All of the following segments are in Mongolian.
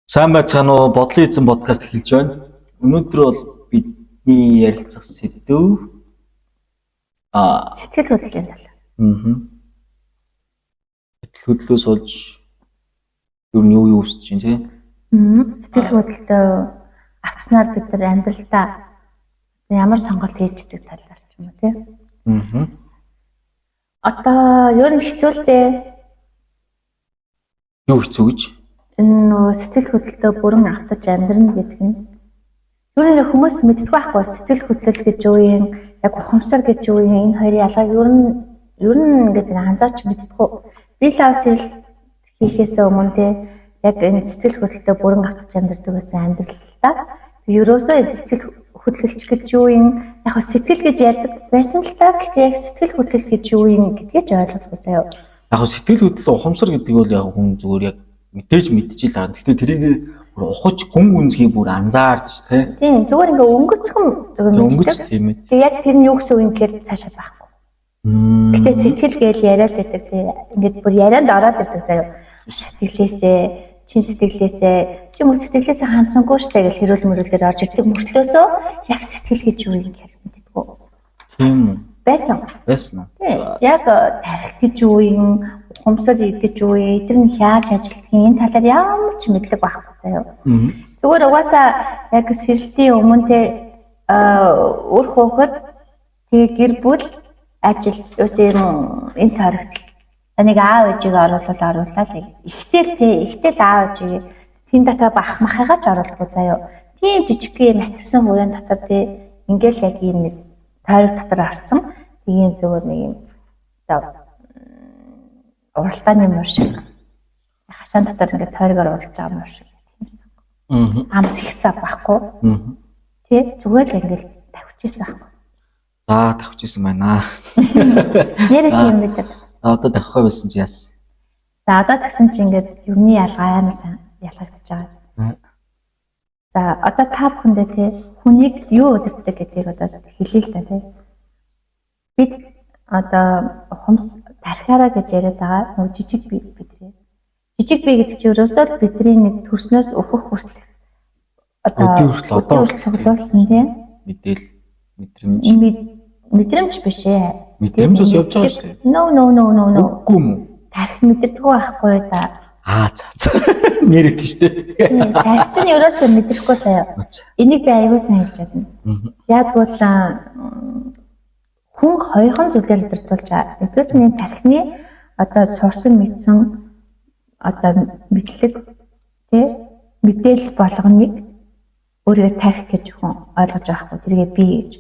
Сайн байцгаана уу? Бодлын эзэн подкаст эхэлж байна. Өнөөдөр бол бидний ярилцах сэдв сэтгэл хөдлөлийн тал. Сэтгэл хөдлөлөөс олж юу юу үсэж чинь тий? Сэтгэл хөдлөлтөө авцснаар бид нар амьдралдаа ямар сонголт хийж идэг талаар ч юм уу тий? Одоо ер нь хэцүү л дээ. Юу хэцүү гэж? Энэ сэтгэл хөдлөлтөө бүрэн автаж амьдрна гэдэг нь ер нь хүмүүс мэддэг байхгүй сэтгэл хөдлөл гэж юу юм, яг ухамсар гэж юу юм, энэ хоёрын ялгааг ер нь гэдэг анзаарч мэддэггүй. Би л авсэл хийхээс өмнө тий яг энэ сэтгэл хөдлөлтөө бүрэн автаж амьдрдаг гэсэн амьдралдаа би ерөөсөө сэтгэл хөдлөлч гэж юу юм, яг сэтгэл гэж ярьдаг байсан л та. Гэхдээ яг сэтгэл хөдлөл гэж юу юм гэдгийг ч ойлгохгүй заяа. Яг сэтгэл хөдлөл ухамсар гэдэг бол яг хүн зүгээр яг мэдээж мэдчихлээ. Гэхдээ тэрийг ухаж гүн гүнзгий бүр анзаарч тийм зүгээр ингээ өнгөцгөн мэддэг. Тэгээ яг тэр нь юу гэсэн үг юм гэхээр цаашаа байхгүй. Гэтэ сэтгэл гээл яриад байдаг тийм ингээд бүр ярианд ороод ирдэг заяа. Сэтгэлээсээ чин сэтгэлээсээ чи мөн сэтгэлээсээ ханцсангүй штэ гэж хэрүүл мөрөөлөөр орж ирдэг мөртлөөсөө яг сэтгэл гэж юу юм гэхээр мэддэггүй. Тийм үү? Байсан. Яг тарих гэж юу юм, ухамсар гэж юу юм, тэр нь яаж ажиллах энэ талаар ямар ч мэдлэг байхгүй заяа. Зүгээр угаасаа яг сэрэлтийн өмнө те өр хөөхөд тэгээ гэр бүл ажил үгүй юм энэ тарихт нэг аав ээжийг оруулаа л ихтэл аав ээжийг тийм дотор бах махыгаач оруулдаг заяа. Тийм жижиг юм атгсан хүрээнд дотор те ингээл яг ийм нэг тойрог дотор орсон. Тийм зөвөр нэг юм уралдааны мөр шиг хашаан дотор ингээд тойрогоор уралж байгаа мөр шиг тиймсэн. Амс их цав байхгүй. Тэ зүгээр л ингээд тавьчихсан байхгүй. За тавьчихсан байна. Нэрээ тийм мэдээ. Одоо тавихаа байсан чи яасан? За одоо тавьсан чи ингээд юуны ялгаа амар сайн ялгагдчихж байгаа. За одоо та бүхэндээ те хүнийг юу өдөртдөг гэдгийг одоо хэлээ л да те. Бид одоо ухамс тархиараа гэж яриад байгаа нөгөө жижиг бие бидрээ. Жижиг бие гэдэг чинь ерөөсөө бидний нэг төрснөөс өөхөх хүртэл одоо өдөр цуглуулсан тийм мэдрэмж биш ээ. Мэдрэмж ус явж байгаа шүү дээ. No. Үгүй юм. Тархи мэдэрдэггүй байхгүй да. За. Нэрэгдэж шүү дээ. Тархи чинь ерөөсөө мэдрэхгүй заяа. Энийг би аягүй сайн хэлж чадна. Яг тэгвэл хүн хоёрхан зүйлээр өдөртүүлж байгаа. Нэгдүгээр нь тархины одоо сурсан мэдсэн одоо мэдлэг тий мэдээлэл болгоныг өөрийгөө тарих гэж хүн ойлгож байгаа хгүй тэргээ би гэж.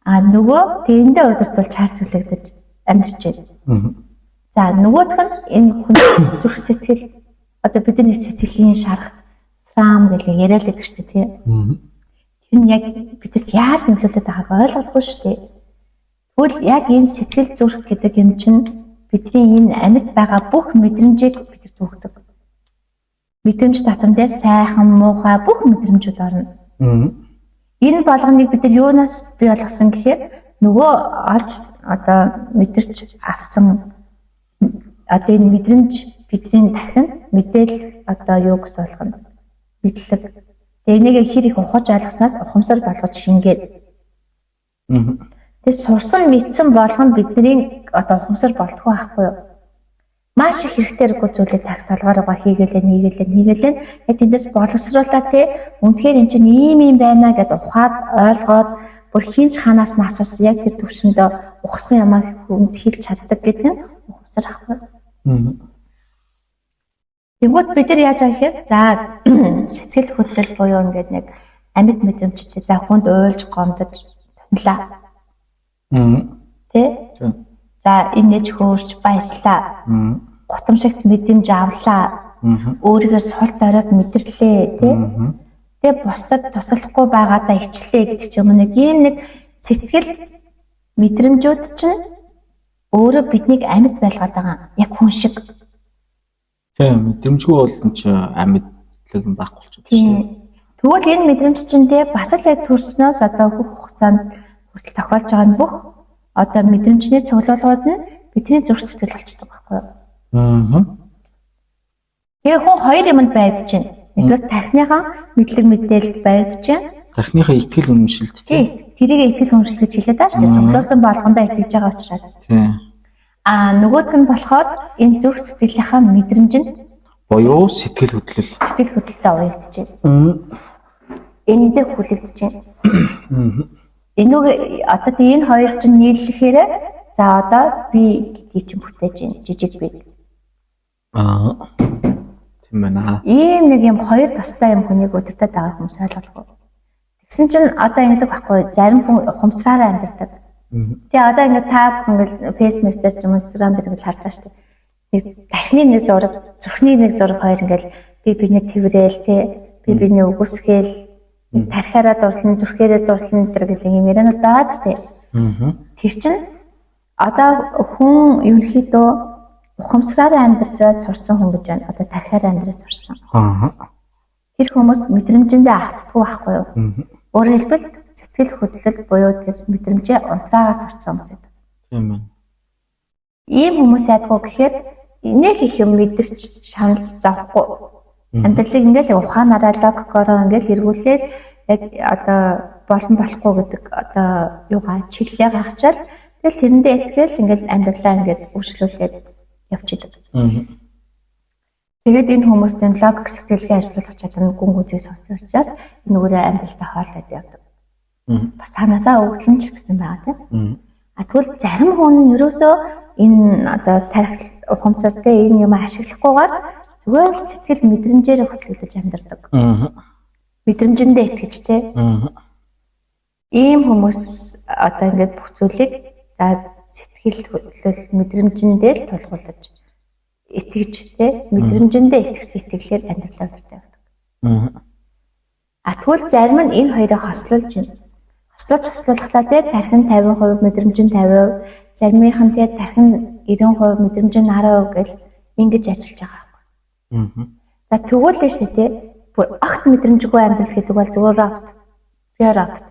Нөгөө тэрэндээ өдөртүүлж хаацуулагдаж амьдарч байна. За нөгөөх нь энэ хүн зүрх сэтгэл одоо бидний сэтгэлийн шарах трам гэж яриад байдаг шүү дээ тий. Тэр нь яг бидэд яаж нөлөөлөд байгааг ойлгохгүй шүү дээ. Тэгвэл яг энэ сэтгэл зүрх гэдэг юм чинь бидний энэ амьд байгаа бүх мэдрэмжийг бидэд өгдөг. Мэдрэмж татамдаа сайхан муухай бүх мэдрэмжүүд орно. Энэ болгоныг бид нар юунаас бий болгосон гэхээр нөгөө олж одоо мэдэрч авсан одоо энэ мэдрэмж бидний тархинд мэдээлэл одоо юу гэсэн болгоно мэдлэг. Тэгээ энийг хэр их ухаж ойлгоснаас ухамсар болгож шингээд. Тэгээ сурсан мэдсэн болгоно бидний одоо ухамсар болтгоо байхгүй юу? Маш их хэрэгтэйргүй зүйлээ тарих талгаараа хийгээлэн яг тэндээс боловсруулаад те үнэхээр эн чинь ийм байна гэдээ ухаад ойлгоод бүр хинч ханаас нь асуусан яг тэр төвшөндөө ухсан ямаа хүнд хэлж чаддаг гэдэг нь ухамсар ахгүй. Тэгвэл бид нар яаж авах вэ? За сэтгэл хөдлөл буюу ингээд нэг амьд мэдрэмжтэй за хүнд уйлж гомдож томлаа. Тэ? За инээж хөөрч баяслаа. Гутамшигт мэдрэмж авлаа. Өөрийгөө сул доройг мэдэрлээ, тэ? Тэгээ бусдад туслахгүй байгаадаа ичлээ гэдэг ч юм нэг ийм нэг сэтгэл мэдрэмжүүд чинь өөрөө биднийг амьд байлгаад байгаа. Яг хүн шиг. Тийм мэдрэмжгүй бол ч амьдлаг байхгүй болчихсон шүү дээ. Тэгвэл энэ мэдрэмж чинь те бас л яг төрснөөс одоо бүх хугацаанд хүртэл тохиолж байгаа нь бүх одоо мэдрэмжний цуглуулгууд нь бидний зүрх сэтгэл болчихдог байхгүй юу? Тэгээ хүн хоёр юмд байдж байна. Нэгдүгээр тархиныхаа мэдлэг мэдээлэл байдж байна. Тархиныхаа итгэл үнэмшилт Тий, тэрийг итгэл үнэмшил гэж хэлээд байгаа шүү дээ. Цуглуулсан болгондоо итгэж байгаа учраас. тий. Нөгөөх нь болохоор энэ зүрх сэтгэлийнхаа мэдрэмжинд Боёо сэтгэл хөдлөл. сэтгэл хөдлөлтөд уягдж байна. Эндээ хүлэгдэж байна. Энүүг одоо энэ хоёр чинь нийлэхээр за одоо би гэдгийг чинь бүтээж байна. Жижиг би. Тийм байна. Ийм нэг юм хоёр тустай юм хүнийг өдөртөд байгаа хүмүүс ойлгохгүй. Тэгсэн чинь одоо ингэдэг байхгүй зарим хүн ухамсараараа амьдардаг. Тэгээ одоо ингэ та бүхэн фэйсбүүк дээр ч юм уу инстаграм дээр ингэ харж байгаа шүү дээ. Нэг тархины нэг зураг, зүрхний нэг зураг хоёр ингээл би биний тэрэл тий би биний үгүсгээл тархиараа дурлан зүрхээрээ дурлан гэдэг юм яриануд байгаа ч тий. Тэр чинь одоо хүн ерөнхийдөө ухамсараараа амьдраад сурцсан хүн гэж байна. Одоо тархиараа амьдраад сурцсан. Тэр хүмүүс мэдрэмжэндээ автдаггүй байхгүй юу? Өөрөөр хэлбэл сэтгэл хөдлөл буюу тэр мэдрэмжээ унтраагаас сурцсан хүмүүс байдаг. Тийм байна. Ийм хүмүүс яадгүй гэхээр нэг их юм мэдэрч шаналж завхгүй. Амьдралыг ингээл ухаанаараа логикороо ингээл эргүүлээд яг одоо болон болохгүй гэдэг одоо юугаа чиглэлээ гаргачаал тэгэл тэрэндээ итгэл ингээл амьдралаа ингээд өөрчлүүлээд явчихдаг. Тэгээд энэ хүмүүст энэ логик сэтгэлгээ ажиллах чадвар нь гүн гүнзгий соцсон учраас энэ өөрөө амьдралтай хоолойд явдаг. Бас танаасаа өгдлөн ч гэсэн байгаа тийм. Тэгвэл зарим хүн нь ерөөсөө энэ одоо тарих ухамсартай энэ юм ашиглахгүйгээр зүгээр л сэтгэл мэдрэмжээр хөтлөгдөж амьдардаг. Мэдрэмжэндээ итгэж те. Ийм хүмүүс одоо ингээд бүх зүйлийг за сэтгэл хөдлөл мэдрэмжэндээ л тулгуурлаж итгэж те мэдрэмжэндээ итгэсэн итгэлээр амьдралаа өвдөртэй байдаг. Тэгвэл зарим нь энэ хоёрыг хослуулж байна. Хослуулахлаа те тархин 50%, мэдрэмж нь 50%, заримийнх нь те тархин 90%, мэдрэмж нь 10% гэл ингэж ажиллаж байгаа байхгүй. За тэгвэл л шүү те бүр огт мэдрэмжгүй амьдрал гэдэг бол зүгээр рафт. Pure рафт.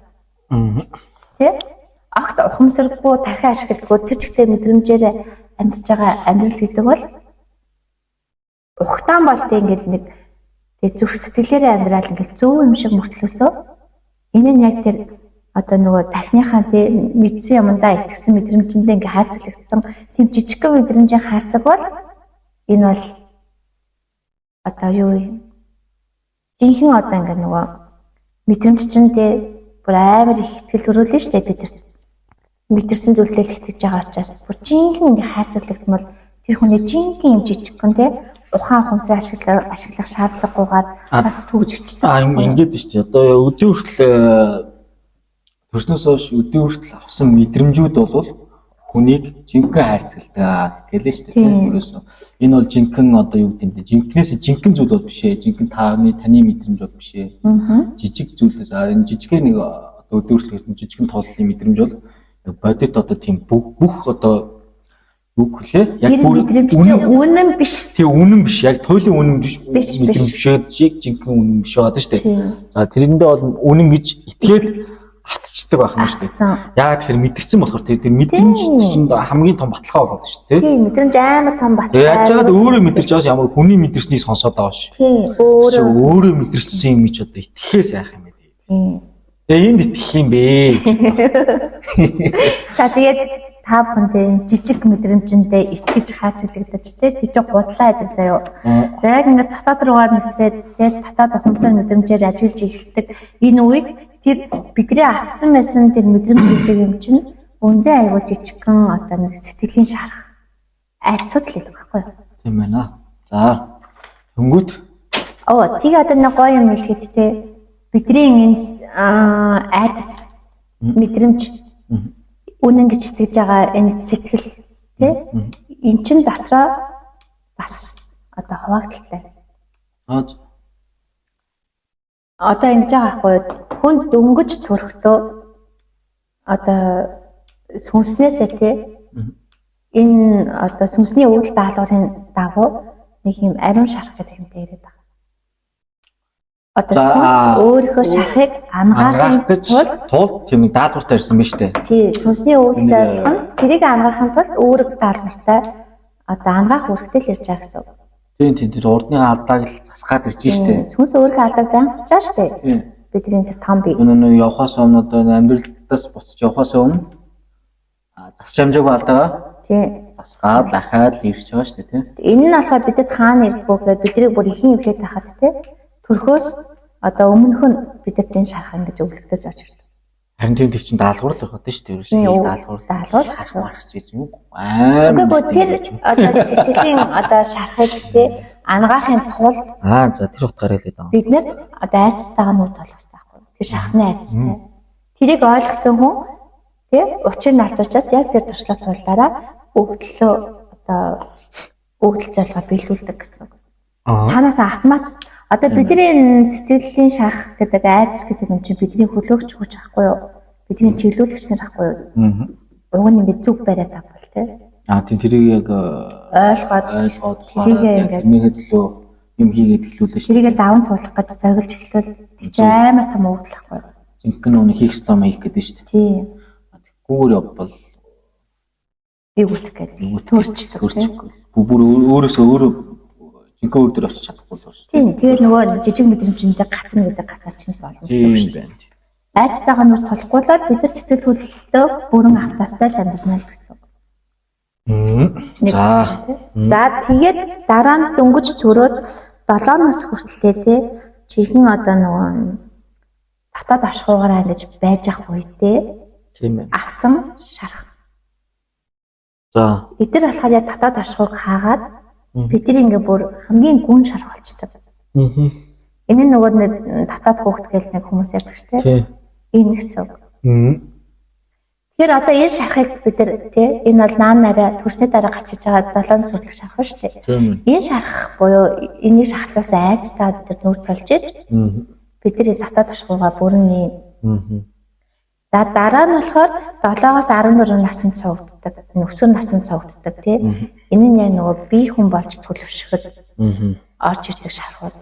Тэ? Огт ухамсаргүй тархи ашигладаггүй тэр чигтээ мэдрэмжээр амьдарч байгаа амьдрал гэдэг бол ухтаан болт ингээд нэг зүрх сэтгэлээрээ амьдрал ингээд зөв юм шиг мөртлөөсөө энэ нь яг тэр одоо нөгөө тархиныхаа тийм мэдсэн юмдаа итгэсэн мэдрэмжэндээ ингээд хайцлагдсан тийм жижигхэн мэдрэмжийн хайцаг бол энэ бол одоо юу юм жинхэнэ одоо ингээд нөгөө мэдрэмж чинь тийм бүр амар их ихтгэл төрүүлнэ шүү дээ бид нар мэдэрсэн зүйлдээ л итгэж байгаа учраас бүр жинхэнэ ингээд хайцлагдмал тэр хүний жинхэнэ юм жижигхэн тийм ухаан ухамсар ашиглах шаардлагагүйгээр бас төгжчихсэн. Ингээд шүү дээ. Одоо өдөө хүртэл төрснөөс хойш өдөө хүртэл авсан мэдрэмжүүд бол хүнийг жинхэнэ хайрцагтай гэлээ шүү дээ. Ерөөсөө энэ бол жинхэнэ одоо юу гэдэг нь жинхнээс жинхэнэ зүйл бол биш ээ. Жинхэнэ таны мэдрэмж бол биш ээ. Жижиг зүйлээс энэ жижигхэн нэг одоо өдөө хүртэл жижигхэн тооллын мэдрэмж бол бодит одоо тийм бүх одоо үг хүлээ. Яг бүр үнэн биш. Тийм үнэн биш. Яг туйлын үнэн биш. Мэдрэмж шиг жинхэнэ үнэн биш байдаг шүү дээ. За тэрэндээ бол үнэн гэж итгээд хатцдаг байх юм шүү дээ. Яг тэгэхээр мэдэрсэн болохоор тэр мэдрэмж чинь хамгийн том баталгаа болоод шүү дээ. Тийм мэдрэмж амар том баталгаа. Яаж яагаад өөрөө мэдэрч байгаас ямар хүний мэдэрснийг сонсоод байгаа ш. Тийм өөрөө мэдэрсэн юм чи одоо итгэхээ сайх юм ээ. Тийм. Тэгээ энд итгэх юм бэ. За тэгээд та бүхэнд жижиг мэдрэмжэндээ итгэж хайцлагдаж тий тийч гудлаа гэдэг заяо. За яг ингээд татаад руугаар нэвтрээд тий татаад ухамсар мэдрэмжээр ажиллаж эхэлдэг энэ үед тэр бидний автсан байсан тэр мэдрэмж гэдэг юм чинь өндөө айгуу жижигхэн одоо нэг сэтгэлийн шарах айцуд л байдаг байхгүй юу? Тийм байна. За хөнгөт. Тийг одоо нэг гоё юм хэлэхэд тий бидний энэ айдас мэдрэмж үнэн гэж итгэж байгаа энэ сэтгэл тий эн чин дотроо бас одоо хуваагдaltaй. Одоо ингэж байгаа байхгүй хүн дөнгөж төрөхдөө одоо сүнснээсээ тий энэ одоо сүнсний үйл даалгаврын дагуу нэг юм ариун шарах гэдэг юмтай яриад байгаа. Одоо сүнс өөрийнхөө шарахыг ангаахын тулд тийм даалгавартай ирсэн биз дээ. Тий, сүнсний үйл зорилго нь тэрийг ангаахын тулд өөрөг даалгавартай одоо ангаах үүрэгтэй л ирж байгаа гэсэн үг. Тийм тэр урдны алдааг л засгаад ирж штэ. Сүнс өөрийнхөө алдааг байнгацж байгаа штэ. Тийм. Бидний тэр том бие. Энэ явахаас өмнө одоо амьдралдаас буцаж явахаас өмнө засч амжаагүй алдаагаа Тийм. засгаад дахиад л ирж байгаа штэ тийм. Энэ нь болохоор бидэд хаана ирдгүү гэхээр бидний бүр ихийн эвлээд тахад тийм. Төрхөөс одоо өмнөх нь бидэд энэ шарах ингэж өвлөгдөж орж ирдэг. Харин тийм чинь даалгавар л байгаад штэ ерөөсөө даалгавар харах гэж юм уу? Амар. Тэр одоо сэтгэлийн одоо шарахыг тийм ангаахын тулд За тэр утгаараа л гэдэг. бид нэр одоо айцтайгаа нүд толох хэрэгтэй байхгүй. Тэр шахны айцтай. Тэрийг ойлгоцсон хүн тий учир нь алцуучаас яг тэр туршлага тулдаараа өгдлөө одоо өгдөл зорилгоо биелүүлдэг гэсэн. Цаанаас автомат одоо бидний сэтгэлийн шарах гэдэг айц гэдэг юм чинь бидний хөлөөгч хүч ахгүй юу? Бидний чиглүүлэгч нар ахгүй юу? Уг нь ингэ зүг бариад авбал тий. Тийм тэрийг яг ойлгоод тэрнийхээ төлөө юм хийгээд эхлүүлээ шүү. Тэрийгээ даван туулах гэж зориулж эхлэвэл тэг чи амар том өгдөл ахгүй юу? Жинхэнэ өнө хийх ёстой юм хийх гэдэг шүү. Тийм. Гүүр явбал Игүүтэх гэдэг. Төрчдөг. Бүр өөрөөсөө өөрөө жинхэнэ өөр төр очиж чадахгүй л байна шүү. Тийм. Тэгээд нөгөө жижиг мэдрэмжтэй гацна гэдэг гацаач нь болно гэсэн үг шүү. байна. Айцтайгаа нүр толохгүй л бид нар сэтгэл хөдлөлтөө бүрэн автаастай л амьдрнаа л гэсэн. За тэгээд дараа нь дөнгөж төрөөд 7 нас хүртлээ тий чихэн одоо нөгөө татаад ашгуугаараа ингэж байж ах үедээ тийм ээ. авсан шарах. За Эдгээр болохоор яг татаад ашгууг хаагаад бидний ингээ бүр хамгийн гүн шарах болчтой. Энэ нь нөгөө нэг татаад хөөхт гэл нэг хүмүүс яддаг шүү дээ. Энэ гэсэн. Тэгэхээр одоо энэ шарахыг бид нар тий энэ бол наан нараа төрсний дараа гарч иж байгаа 7 сүрлэг шарах шүү дээ. Энэ шарах буюу энийг шахлаас айцтаа бид нар нүр толж иж бидний татаад ашгуугаа бүрэн. За дараа нь болохоор 7-аас 14 наснд цогцдог, өсвөр наснд цогцдог тий. Энэ нь яг нөгөө бие хүн болж төлөвшөхөд орж ирдэг шархууд.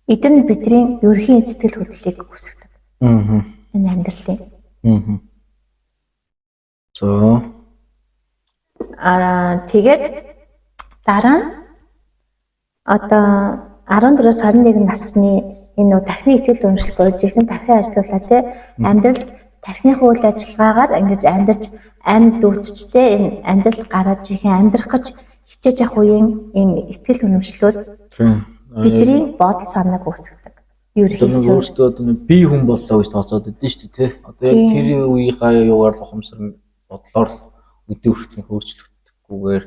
Эдгээр нь бидний ерөнхий сэтгэл хөдлөлийг үүсгэдэг. Энэ амьдралын. Тэгээд дараа нь одоо 14-өөс 21 насны энэ нөө тархины итгэл үнэмшил болж ихэн тархин ажиллуулаа тий амьдрал тархиныхаа үйл ажиллагаагаар ингэж амьдарч амьд дүүцчтэй энэ амьдралд гараад ихэн амьдрах гэж хичээж явах үеийн энэ итгэл үнэмшлүүд бидний бодол санааг үүсгэдэг. Ерөнхийдөө өөртөө одоо би хүн боллоо гэж тооцоод байдсан шүү дээ тий. Одоо яг тэр үеийнхаа юугаар л ухамсар бодлоор өдөө хүртэл хөөцлөгдөхгүйгээр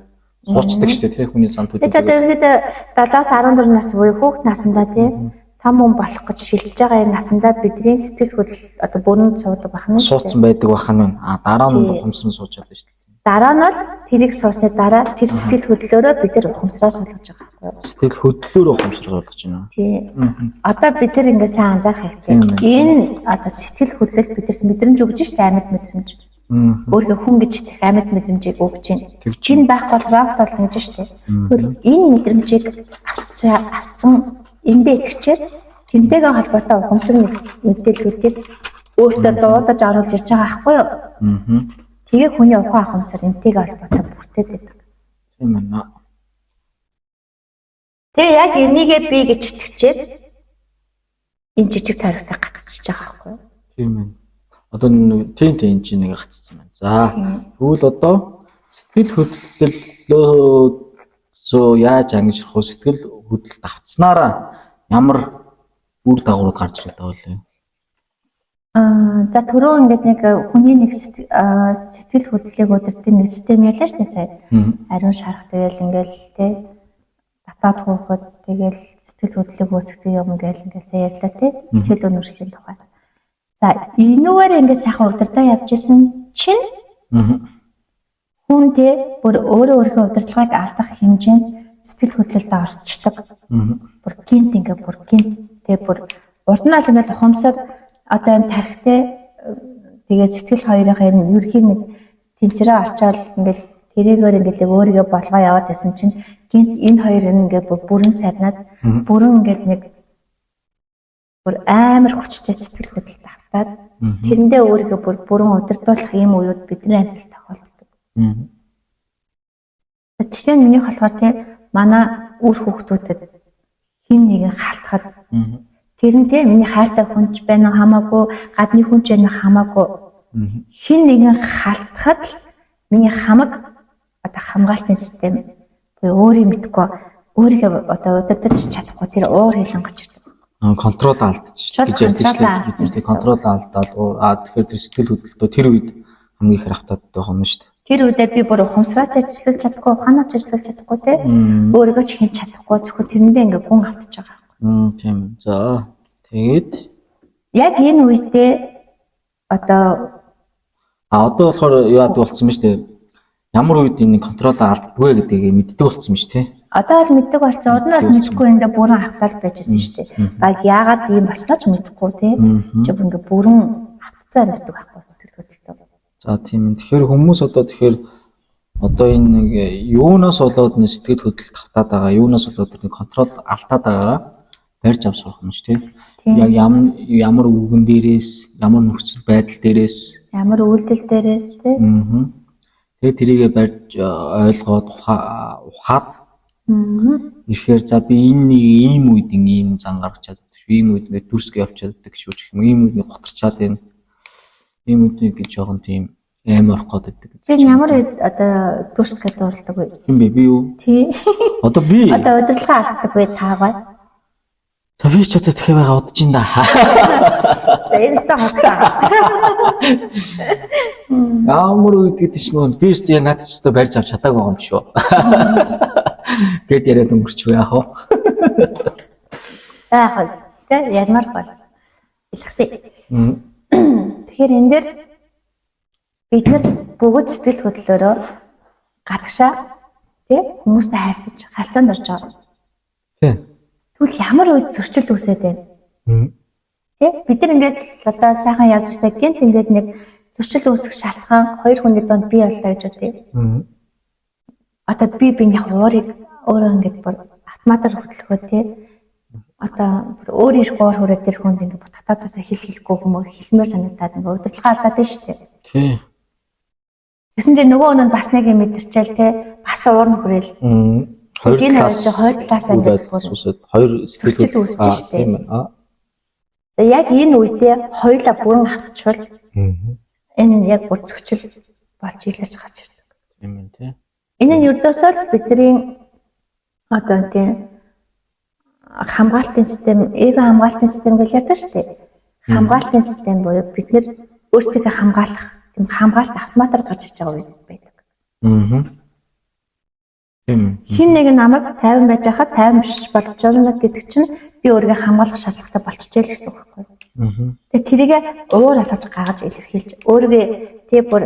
суучдаг шүү дээ тий хүний зан төлөв. Тэгээд одоо ерөнхийдөө 7-аас 14 нас буюу хүүхд насндаа тий том хүн болох гэж шилжиж байгаа энэ насандаа бидний сэтгэл хөдлөл одоо бүрэн суудаг бахна шүү дээ. Суудсан байдаг бахна. Дараа нь ухамсар нь сууж байгаа шүү дээ. Дараа нь л тэрийг суусны дараа тэр сэтгэл хөдлөлөөрөө бид нар ухамсараа суулгаж байгаа байхгүй юу? Сэтгэл хөдлөлөөр ухамсар суулгаж байна. Тий. Одоо бид нар ингээ сайн анзаарах хэрэгтэй. Энэ одоо сэтгэл хөдлөл бидэрс мэдрэмж өгж штэ амьд мэдрэмж. Өөрийнхөө хүн гэж их амьд мэдрэмжийг өгч байна. Энэ байхгүй бол рогт болно гэж штэ. Тэгвэл энэ мэдрэмжийг авцсан эндээ итгэчээр тэнтэйгээ холбоотой ухамсар мэдээллүүдийг өөртөө дуудаж оруулж ирж байгаа байхгүй юу? Тэгээ хүний ухаан ухамсар энтэйгээ холбоотой бүртээд байдаг. Тийм ээ. Тэгээ яг энийгээ би гэж итгэчээр энэ жижиг тойрогтой гацчихж байгаа байхгүй юу? Тийм ээ. Одоо тийм энэ чинь нэг гацсан байна. За тэгвэл одоо сэтгэл хөдлөлөө яаж ангижрах вэ? Сэтгэл хөдлөлт авцснараа ямар үр дагаврууд гарч ирэх вэ? За түрүү ингээд нэг хүний нэг сэтгэл хөдлөлийг удирдах нэг систем ялаа шүү дээ сая. Ариун шарах тэгэл ингээл тий татаад хөөхөд тэгэл сэтгэл хөдлөлийг үүсгэх юм ингээл сая ярьлаа тий. Сэтгэл үнэмшлийн тухай. За энүүгээр ингээд сайхан удирдаа явж исэн чинь хүн тий бүр өөрөө удирдлагыг алдах хэмжээнд сэтгэл хөдлөлд орчдөг. Бүр гинт ингээ бүр гинт тэгээ бүр урд нь л ингээ ухамсар одоо энэ тархитай тэгээ сэтгэл хоёрын энэ ерхий нэг тэнцвэрээ орчоод ингээл тэрийгээр ингээ өөрийгөө болгоо яваад байсан чинь гинт энэ хоёр ингээ бүрэн сарнаад бүрэн ингээ нэг бүр амар хүчтэй сэтгэл хөдлөлт автаад тэрэндээ өөрийгөө бүрэн удирдуулах юм уууд бидний амьдралд тохиолддог. Жишээ нь минийх болохоор тий манай үр хүүхдүүдэд хин нэгэн халтахад тэр нь тийм миний хайртай хүн ч байна уу хамаагүй, гадны хүн ч байна уу хамаагүй. Хин нэгэн халтахад л миний хамаг одоо хамгаалтын систем өөрийг мэдгүй өөрийгөө одоо удирдах чадахгүй тэр уур хилэн гэж ирдэг. Контрол алдчих гэж ярьдаг шүү дээ. Бид тэр контрол алдаад тэгэхээр тэр сэтгэл хөдлөлтөө тэр үед хамгийн их хавтаад байгаа юм шүү дээ. Тэр үедээ би бүр ухамсараач ажиллаж чадахгүй, ухаанаач ажиллаж чадахгүй те. Өөрийгөө ч хийж чадахгүй зөвхөн тэрэндээ ингээ гүн автаж байгаа. Тийм. За. Тэгээд яг энэ үедээ одоо болохоор яад болцсон ба шүү дээ. Ямар үед энэ контрол алддаггүй гэдгийг мэддэг болцсон ба шүү дээ. Одоо л мэддэг болсон. Урд нь бол мэдхгүй энэ бүрэн автаад байжсэн шүү дээ. Баг яагаад ийм болсноо ч мэдэхгүй те. Чи ингээ бүрэн автцаа амьддаг байхгүй сэтгэл хөдлөлтөө. За тийм. Тэгэхээр хүмүүс одоо энэ нэг юунаас болоод нэг сэтгэл хөдлөлт хатаад байгаа, юунаас болоод нэг контрол алдаад байгаа барьж авч сурах юм шүү дээ. Яг ямар үгэн дээрээс, ямар нөхцөл байдал дээрээс, ямар үйлдэл дээрээс те. Тэгээ тэрийгэ барьж ойлгоод ухаад ирэхээр за би энэ нэг ийм үед ийм зан гаргаж чаддаг шүү. Ийм үед ингээд дүрсгээ явж чаддаг шүү гэх юм. Ийм үед нэг готарчаад байна. Ийм үед нэг жоохон тийм аим орох гэдэг. Чи ямар одоо дүрсгээ дууралдаг вэ? Хин бэ би юу? Тий. Одоо би удирдлага алддаг вэ таагаа? Би ч одоо тэгэхээр байгаа удаж ин да. За энэ ста хатаа. Ямар үед гэдэг чинь нөө би ч яа надад ч одоо барьж авч чадаагүй байгаа юм шүү. Гэт яриад өнгөрчихв яах вэ? За яг тэ ярмаар бол илгэсэй. Тэгэхээр энэ дээр бид нар бүгд сэтгэл хөдлөлөөрөө гадагшаа тий хүмүүстэй хайрцаж харьцаанд орж байгаа. Тий. Тэгвэл ямар үед зөрчил үүсээд байна? Тий бид нар ингээд одоо сайхан явж байгаа гэнт ингээд нэг зөрчил үүсэх шалтгаан хоёр хүний донд бий боллоо гэж үү? Одоо би яг уурыг өөрөө ингээд бүр автоматар хөдөлгөө тий. Одоо өөр их гоор хүрээд тэр хүнд ингээд татаатаас хэлэхгүй хүмүүс хэлмээр санагдаад ингээд удирдлага алдаад байна шүү дээ. Тий. Гэсэн чинь нөгөө өнөө бас нэг юм мэдэрчээл тий бас уур нь хүрээл. Хоёр талаас ингээд хоёр сэтгэл үүсэж шүү дээ. Яг энэ үедээ хоёулаа бүрэн автчихвал энэ яг бүр зөрчил болж илэрч гарч ирдэг. Тийм ээ тий. Энэ нь ердөөсөө бидний одоо тийм хамгаалтын систем, эго хамгаалтын систем гэж ярьдаг шүү дээ. Хамгаалтын систем буюу бид нэр өөрсдөө хамгаалах, тийм хамгаалт автоматар гарч иж байгаа үед байдаг. Хин нэг намайг 50 байж хахад 50 биш болж байгаа гэдэг чинь би өөрийгөө хамгаалах шаардлагатай болчихжээ л гэсэн үг байхгүй. Тэгээ тэрийгэ уур алгаж гаргаж илэрхийлж өөрийгөө тий бүр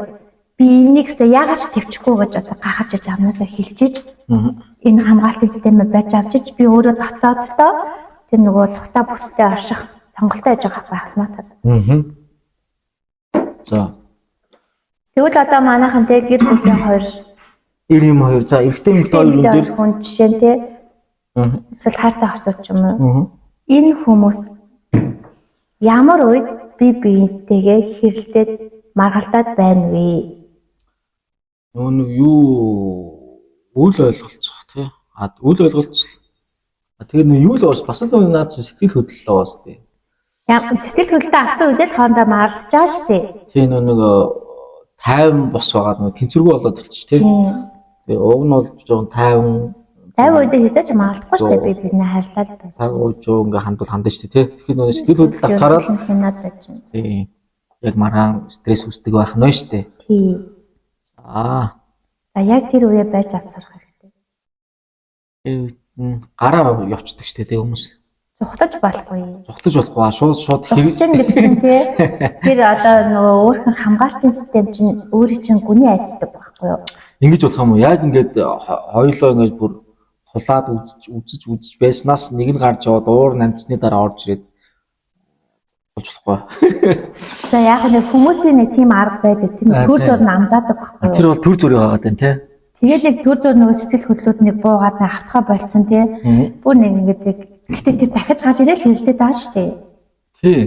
би энийг ч яагаад ч төвчгүй гэж одоо гахаж иж амнаасаа хилжиж энэ хамгаалтын системээ байж авчиж би өөрөө дотооддоо тэр нөгөө тухта бүстэй орших сонголтоо хийж байгаа байхгүй автоматар. За. Тэгвэл одоо манайхан тий гэр бүлийн хоёр 92 за эрэгтэй эмэгтэй хоёр хүн жишээ нь тий эсвэл хайртай хосооч юм уу? Энэ хүмүүс ямар үед би биетэйгээ хэрэлдээд маргалдаад байна вэ? Нэг юу үл ойлголцох тий. Үл ойлголцол. Тэгээд юу л бас л наад сэтгэл хөдлөлөө бас тий. Яг сэтгэл хөдлөлтөд авсан үедээ л хоорондоо маргалдаж байгаа шүү дээ. Тий нэг тайван бос байгаа нэг тэнцвэргүй болоод ирчих тий. Тэгээ уг нь бол жоохон тайван үедээ хязгаарч маргалдахгүй шүү дээ бидний хайрлал байж. Таг уужуу ингээ хандвал хандаж шүү дээ тий. Тэгэхээр нэг сэтгэл хөдлөлт авахаараа хянаад байж. Тий. Яг маргаан стресс үүсдэг байх нь шүү дээ. Тий. За яг тэр үе байж авцрах хэрэгтэй. Гараа явцдаг шүү дээ хүмүүс. Зүхтаж болохгүй. Зүхтаж болохгүй. Шууд хэрэгж гэдэг чинь тий. Тэр одоо нөгөө өөрхөн хамгаалтын систем чинь өөрийн чинь гүний айцдаг байхгүй юу? Ингэж болох юм уу? Яг ингээд хоёулаа ингэж бүр тулаад үзэж байснаас нэг нь гарч яваад уур намцны дараа орж ирээд болж болохгүй. За яг нэг хүмүүсийн нэг тийм арга байдаг. Тэр төр зур намдаадаг байхгүй юу? Тэр бол төр зургийг хагаад байна тий. Тэгээд нэг төр зур нөгөө сэтгэл хөдлөлд нэг буугаад нэг автхаа болцсон тий. Бүр нэг ингээд гэхдээ тэр дахиж гарч ирээл хэлдэг даа шүү дээ. Тий.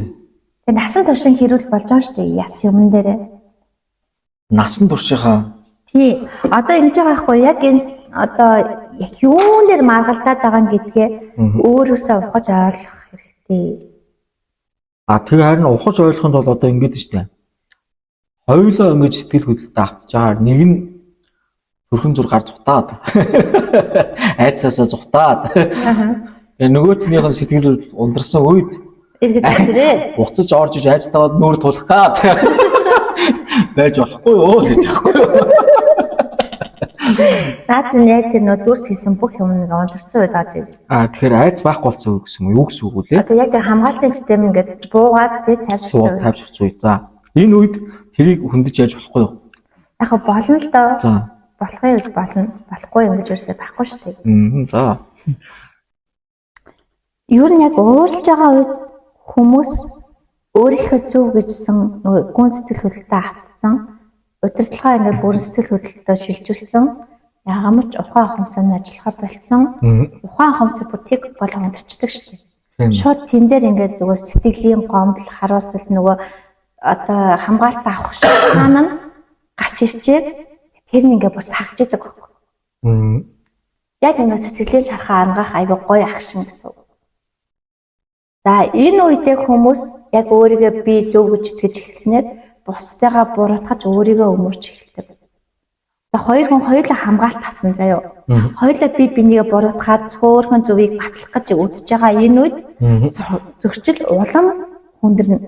Тэгээд насан туршийн хэрүүл болж байгаа шүү дээ. Яс юм дээрээ. Насан туршийнхаа. Тий. Одоо ингэж байгаа байхгүй яг энэ одоо яг юун дээр маргалдаад байгаа юм гэдгээ өөрөөсөө ухаж ойлгох хэрэгтэй. Тэгээ харин ухаж ойлгохын тулд одоо ингэж штэ. Хоёулаа ингэж сэтгэл хөдлөлтөд автж байгаа. Нэг нь төрхөн зур гар зүхтаад. Айцаасаа зүхтаад. Нөгөөцнийхэн сэтгэл хөдлөл ундарсан үед эргэж авчирээ. Уцаж орж иж айцтайгаа нүүр тулах гад. Байж болохгүй юу гэж яахгүй юу? Наад нь яг тэр нөө дүрс хийсэн бүх юм нэг ундарсан үед орж ирээ. Тэгэхээр айц байхгүй болсон гэсэн юм уу? Юу гэсэн үг вэ? Одоо яг тэр хамгаалтын систем ингээд буугаад тий тавьширч үе. За энэ үед тэрийг хөндөж яаж болохгүй юу? Яг болно л доо. Болохгүй гэж болно. Болохгүй юм гэж юусаа байхгүй шүү дээ. За. Юу нь яг уурлж байгаа үед хүмүүс өөрийнхөө зөв гэжсэн нөгөө гүн сэтгэл хөдлөлтөд автцсан. Удирдлагаа ингээд бүрэн сэтгэл хөдлөлтөд шилжүүлсэн. Ягамч ухаан ухамсаар ажиллахад болцсон. Ухаан ухамсар бүр тэг болон ундарчдаг шүү дээ. Шууд тэн дээр ингээд зүгээр сэтгэлийн гомдол харуулсал нөгөө одоо хамгаалт авах шалтгаан нь гарч ирчээд тэр нь ингээд бүр сагж идэг байхгүй. Яг ингээд сэтгэлийн шархаа ангаах айгүй гоё агшин гэсэн үг. За энэ үедээ хүмүүс яг өөрийгөө би зөв гэж итгэж эхэлснээр бусдаагаа буруутгаж өөрийгөө өмөрч эхэлдэг. Тэгээ хоёр хүн хоёулаа хамгаалт авсан заяо. Хоёулаа би бинийгээ буруутгаад цөөхөн зөвийг батлах гэж үзэж байгаа энэ үед зөрчил улам хүндэрнэ.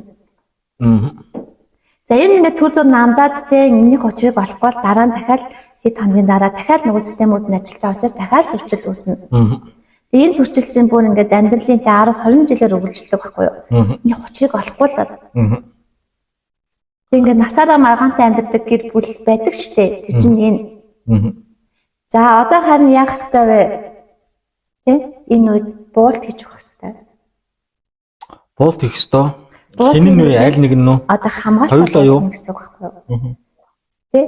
За энэ ингээд төр зур намдаад те энэних учрыг олохгүй бол дараа нь дахиад хэд хоногийн дараа дахиад нөгөө системүүд нь ажиллаж байгаа учраас дахиад зөрчил үүснэ. Тэгээ энэ зөрчилчин бүр ингээд амьдралын 10 20 жилээр үргэлжлэдэг байхгүй юу? Эний учрыг олохгүй л бол. Тэгээ ингээд насаараа маргаантай амьдардаг гэр бүл байдаг штэ. Тэр чинь энэ. За одоо харин яах ёстой вэ? Тэ энэ үед буулт хийж өгөх ёстой. Буулт хийх ёстой. Хинэн вэ аль нэг нь нөө? Одоо хамгаалт гэсэн үг байхгүй юу? Тэ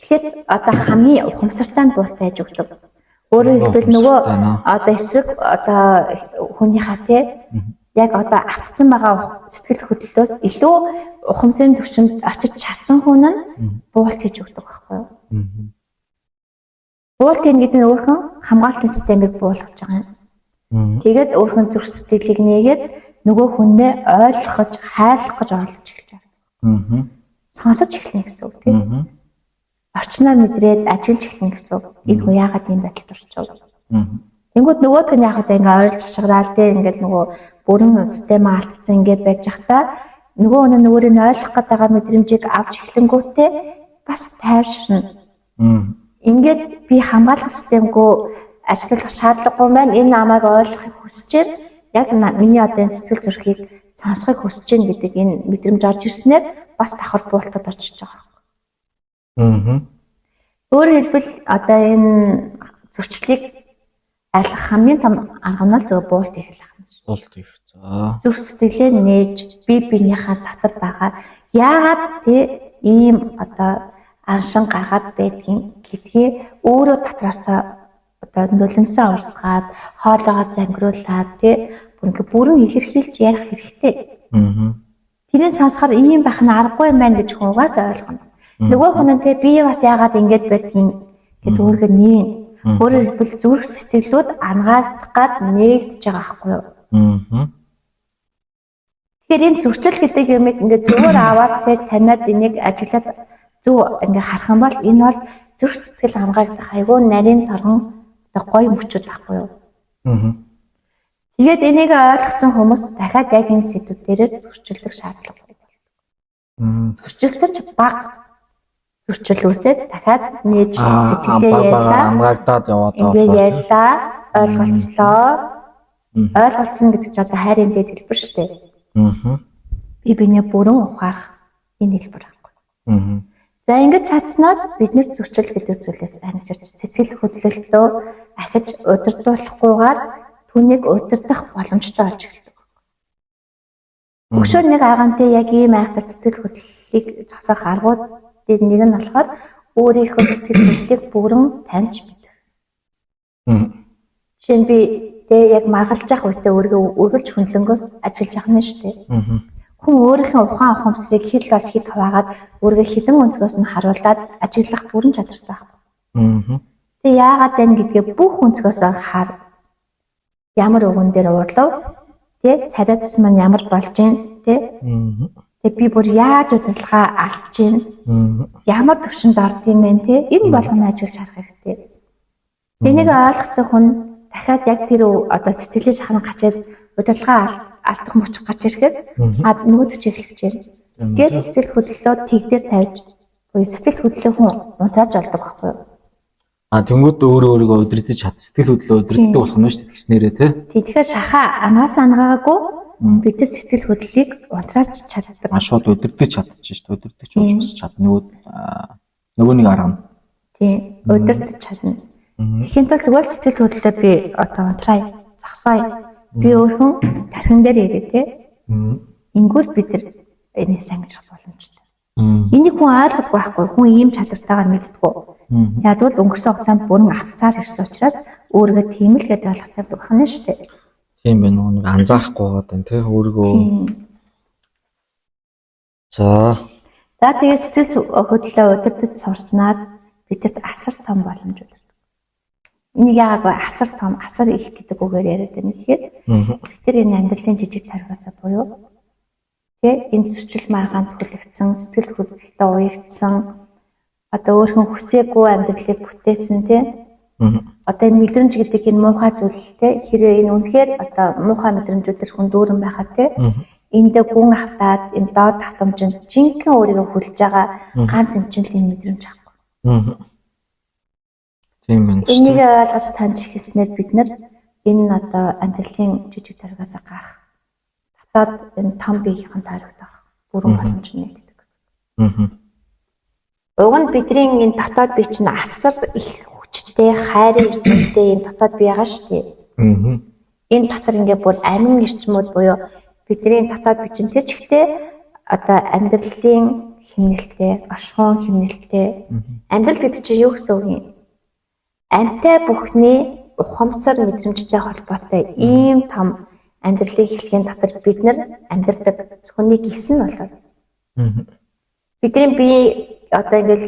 тэгэхээр одоо хамгийн ухамсартай нь буулт хийж өгдөг. Өөрөөр хэлбэл нөгөө одоо эсрэг одоо хүнийхээ тий яг одоо автцсан байгаа сэтгэл хөдлөлөөс илүү ухамсарын түвшинд очиж чадсан хүн нь буулт хийж өгдөг байхгүй юу? Буулт гэдэг нь өөрхөн хамгаалтын системийг буулгаж байгаа юм. Тэгээд өөрхөн зүрх сэтгэлийг нээгээд нөгөө хүнээ ойлгох, хайрлах гэж оролдож эхэлж байгаа. Сонсож эхэлнэ гэсэн үг тий. Орчноо мэдрээд ажиллаж эхэлнэ гэсэн үг. Энэ хүн яагаад ийм байдалд орчив? Тэнгүүд нөгөөх нь яагаад ингэ ойролж хашгираал тий ингээд нөгөө бүрэн систем алдсан ингээд байж захта нөгөө хүн нөгөөрийг ойлгох гэдэг мэдрэмжийг авч эхлэнгүүтээ бас тайвширна. Ингээд би хамгаалах системгүй ажиллах шаардлагагүй байна. Энэ намайг ойлгохыг хүсэж байна. Яг миний одоо энэ сэтгэл зүрхийг сонсохыг хүсэж байна гэдэг энэ мэдрэмж орж ирснээр бас давхар буултад орж иж байгаа. Өөрөөр хэлбэл одоо энэ зөрчлийг арилгах хамгийн том арга нь зөв буулт хийх л ахна. Буулт хийх. За. Зүрх сэтгэлээ нээж бие биенийхээ дотор байгаа яагаад ийм одоо аншин гаргаад байдгийг гэдгээ өөрөө дотроосоо одоо нулимсаа урсгаад хоолоогоо зангируулаад бүрэн илэрхийлж ярих хэрэгтэй. Тэрийг сонсохоор ийм байх нь аргагүй юм байна гэж хүн угаасаа ойлгоно. Нөгөө хүн нь би бас яагаад ингэж байдгийг гэд өөргөө нээн. Өөрөөр хэлбэл зүрх сэтгэлүүд ангаагдах гад нээгдэж байгаа байхгүй юу? Тэгэхээр энэ зөрчил гэдэг юмыг ингээд зөвөр аваад таниад энийг ажиллаад зөв ингээд харах юм бол энэ бол зүрх сэтгэл хамгаагдах айгүй нарийн торгон гоё мөчүүд байхгүй юу? Тэгээд энийг ойлгоцсон хүмүүс дахиад яг энэ сэдвүүдээр зөрчилдөх шаардлагагүй. Зөрчилдөж баг зөрчил үүсээд дахиад нээж сэтгэлээ ярьлаа. Хамгаагдаад яваад ингээд ярьлаа, ойлголцлоо. Ойлголцсон гэдэг чинь одоо хайрын дэд хэлбэр шүү дээ. Би биний бүрэн ухаарах энэ хэлбэр байхгүй. За ингэж чадсанаар бидний зөрчил гэдэг зүйлээс анхаарч сэтгэл хөдлөлтөө ахиж удирдуулахгүйгээр түүнийг удирдах боломжтой болж эхэлдэг. Өшөө нэг агантай яг ийм айхтар сэтгэл хөдлөлийг зогсоох аргууд нэг нь болохоор өөрийнхөө сэтгэл хөдлөлийг бүрэн таньж мэдэх. Жишээ нь би яг маргалж явах үедээ өөрийгөө өргөлж хөндлөнгөөс ажиллаж явах нь шүү дээ. Хүн өөрийнхөө ухаан ухамсарыг хэл бол хэд хуваагаад өөрийгөө хідэн өнцгөөс нь харуулад ажиллах бүрэн чадвартай байна. Тэгээ яагаад байна гэдгээ бүх өнцгөөс хар. Ямар үгэн дээр уурлав, тий царайц маань ямар болж гин, тий. Тэгээ би бүр яаж удирдлагаа алдж гин, ямар төвшөнд орд юм бэ, тий. Энэ болгоно ажиглаж харах хэрэгтэй. Энийг ойлгоцсон хүн дахиад яг тэр одоо сэтгэлийн шахран гачаад удирдлагаа алдах мөч гарч ирэхэд нөгөөд чиглэж байна. Гэт сэтгэл хөдлөлөө тэгдэр тавьж, буюу сэтгэл хөдлөлийн хүн унтрааж олдог байхгүй юу? Тэнгүүд өөрийгөө удирдах чад сэтгэл хөдлөлөө удирдах болох нь шүү дээ тэгснээрээ тий. Тэгэхээр шахаа анаас ангаагүй бид сэтгэл хөдлөлийг унтрааж чаддаг. Шууд удирдах чадчих шүү дээ. Удирдах болж бас чад нөгөө нэг арга. Тий, удирдах чадна. Тэгэхин тул зүгээр сэтгэл хөдлөлөө би одоо унтраа загсаа. Би өөрхөн тархин дээр ирээ тий. Ингүүл бид нар энэс ангижрах боломжтой. Энийг хүн ойлгохгүй байхгүй. Хүн ийм чадвартайгаа мэддэггүй. Яг бол өнгөрсөн хугацаанд бүрэн авцаар ирсэн учраас өөрийгөө тийм л гэдээ ойлгоцсон байх нь шүү дээ. Тийм байна. Нэг анзаарахгүй байгаа тий өөрийгөө. За тэгээд сэтгэл хөдлөлөө удирдах сурснаар бидэд асар том боломж өгдөг. Энийг яагаад асар том, асар их гэдэг үгээр яриад байна гэхээр бид тэр энэ амьдралын жижиг тархиасаа буюу тий энэ зөрчил маргаанд хүлэгдсэн, сэтгэл хөдлөлтөд уягдсан одоо өөрхөн хүсээгүй амьдралыг бүтээсэн тий. Одоо энэ мэдрэмж гэдэг энэ муухай зүйл тий хэрэг энэ үнэхээр одоо муухай мэдрэмжүүдэр хүн дүүрэн байхад тий эндээ гүн автаад энэ доод давтамжинд жинхэнэ өөрийгөө хүлж байгаа ганц эмчнэл мэдрэмж авахгүй. Тийм байна. Энийг ойлгож таньж хийснээр бид нар энэ одоо амьдралын жижиг тархиас гарах дотоод энэ том биеийн тойрогдох бүрэн боломж нэгддэг гэсэн. Уг нь бидний энэ дотоод бие чинь асар их хүчтэй, хайрын эрчимтэй энэ дотоод бие байгаа шүү дээ. Энэ дотор ингээ бүр амин эрчмүүд буюу бидний дотоод бие чинь тэр чигтээ одоо амьдралын хэмнэлттэй, оршихуун хэмнэлттэй. Амьдрал гэдэг чинь юу гэсэн үг юм? Амьтай бүхний ухамсар мэдрэмжтэй холбоотой ийм том амьдралыг хэлхийн дотор бид нар амьдардаг зөвхөн гисэн болоод. Бидний бие одоо ингээл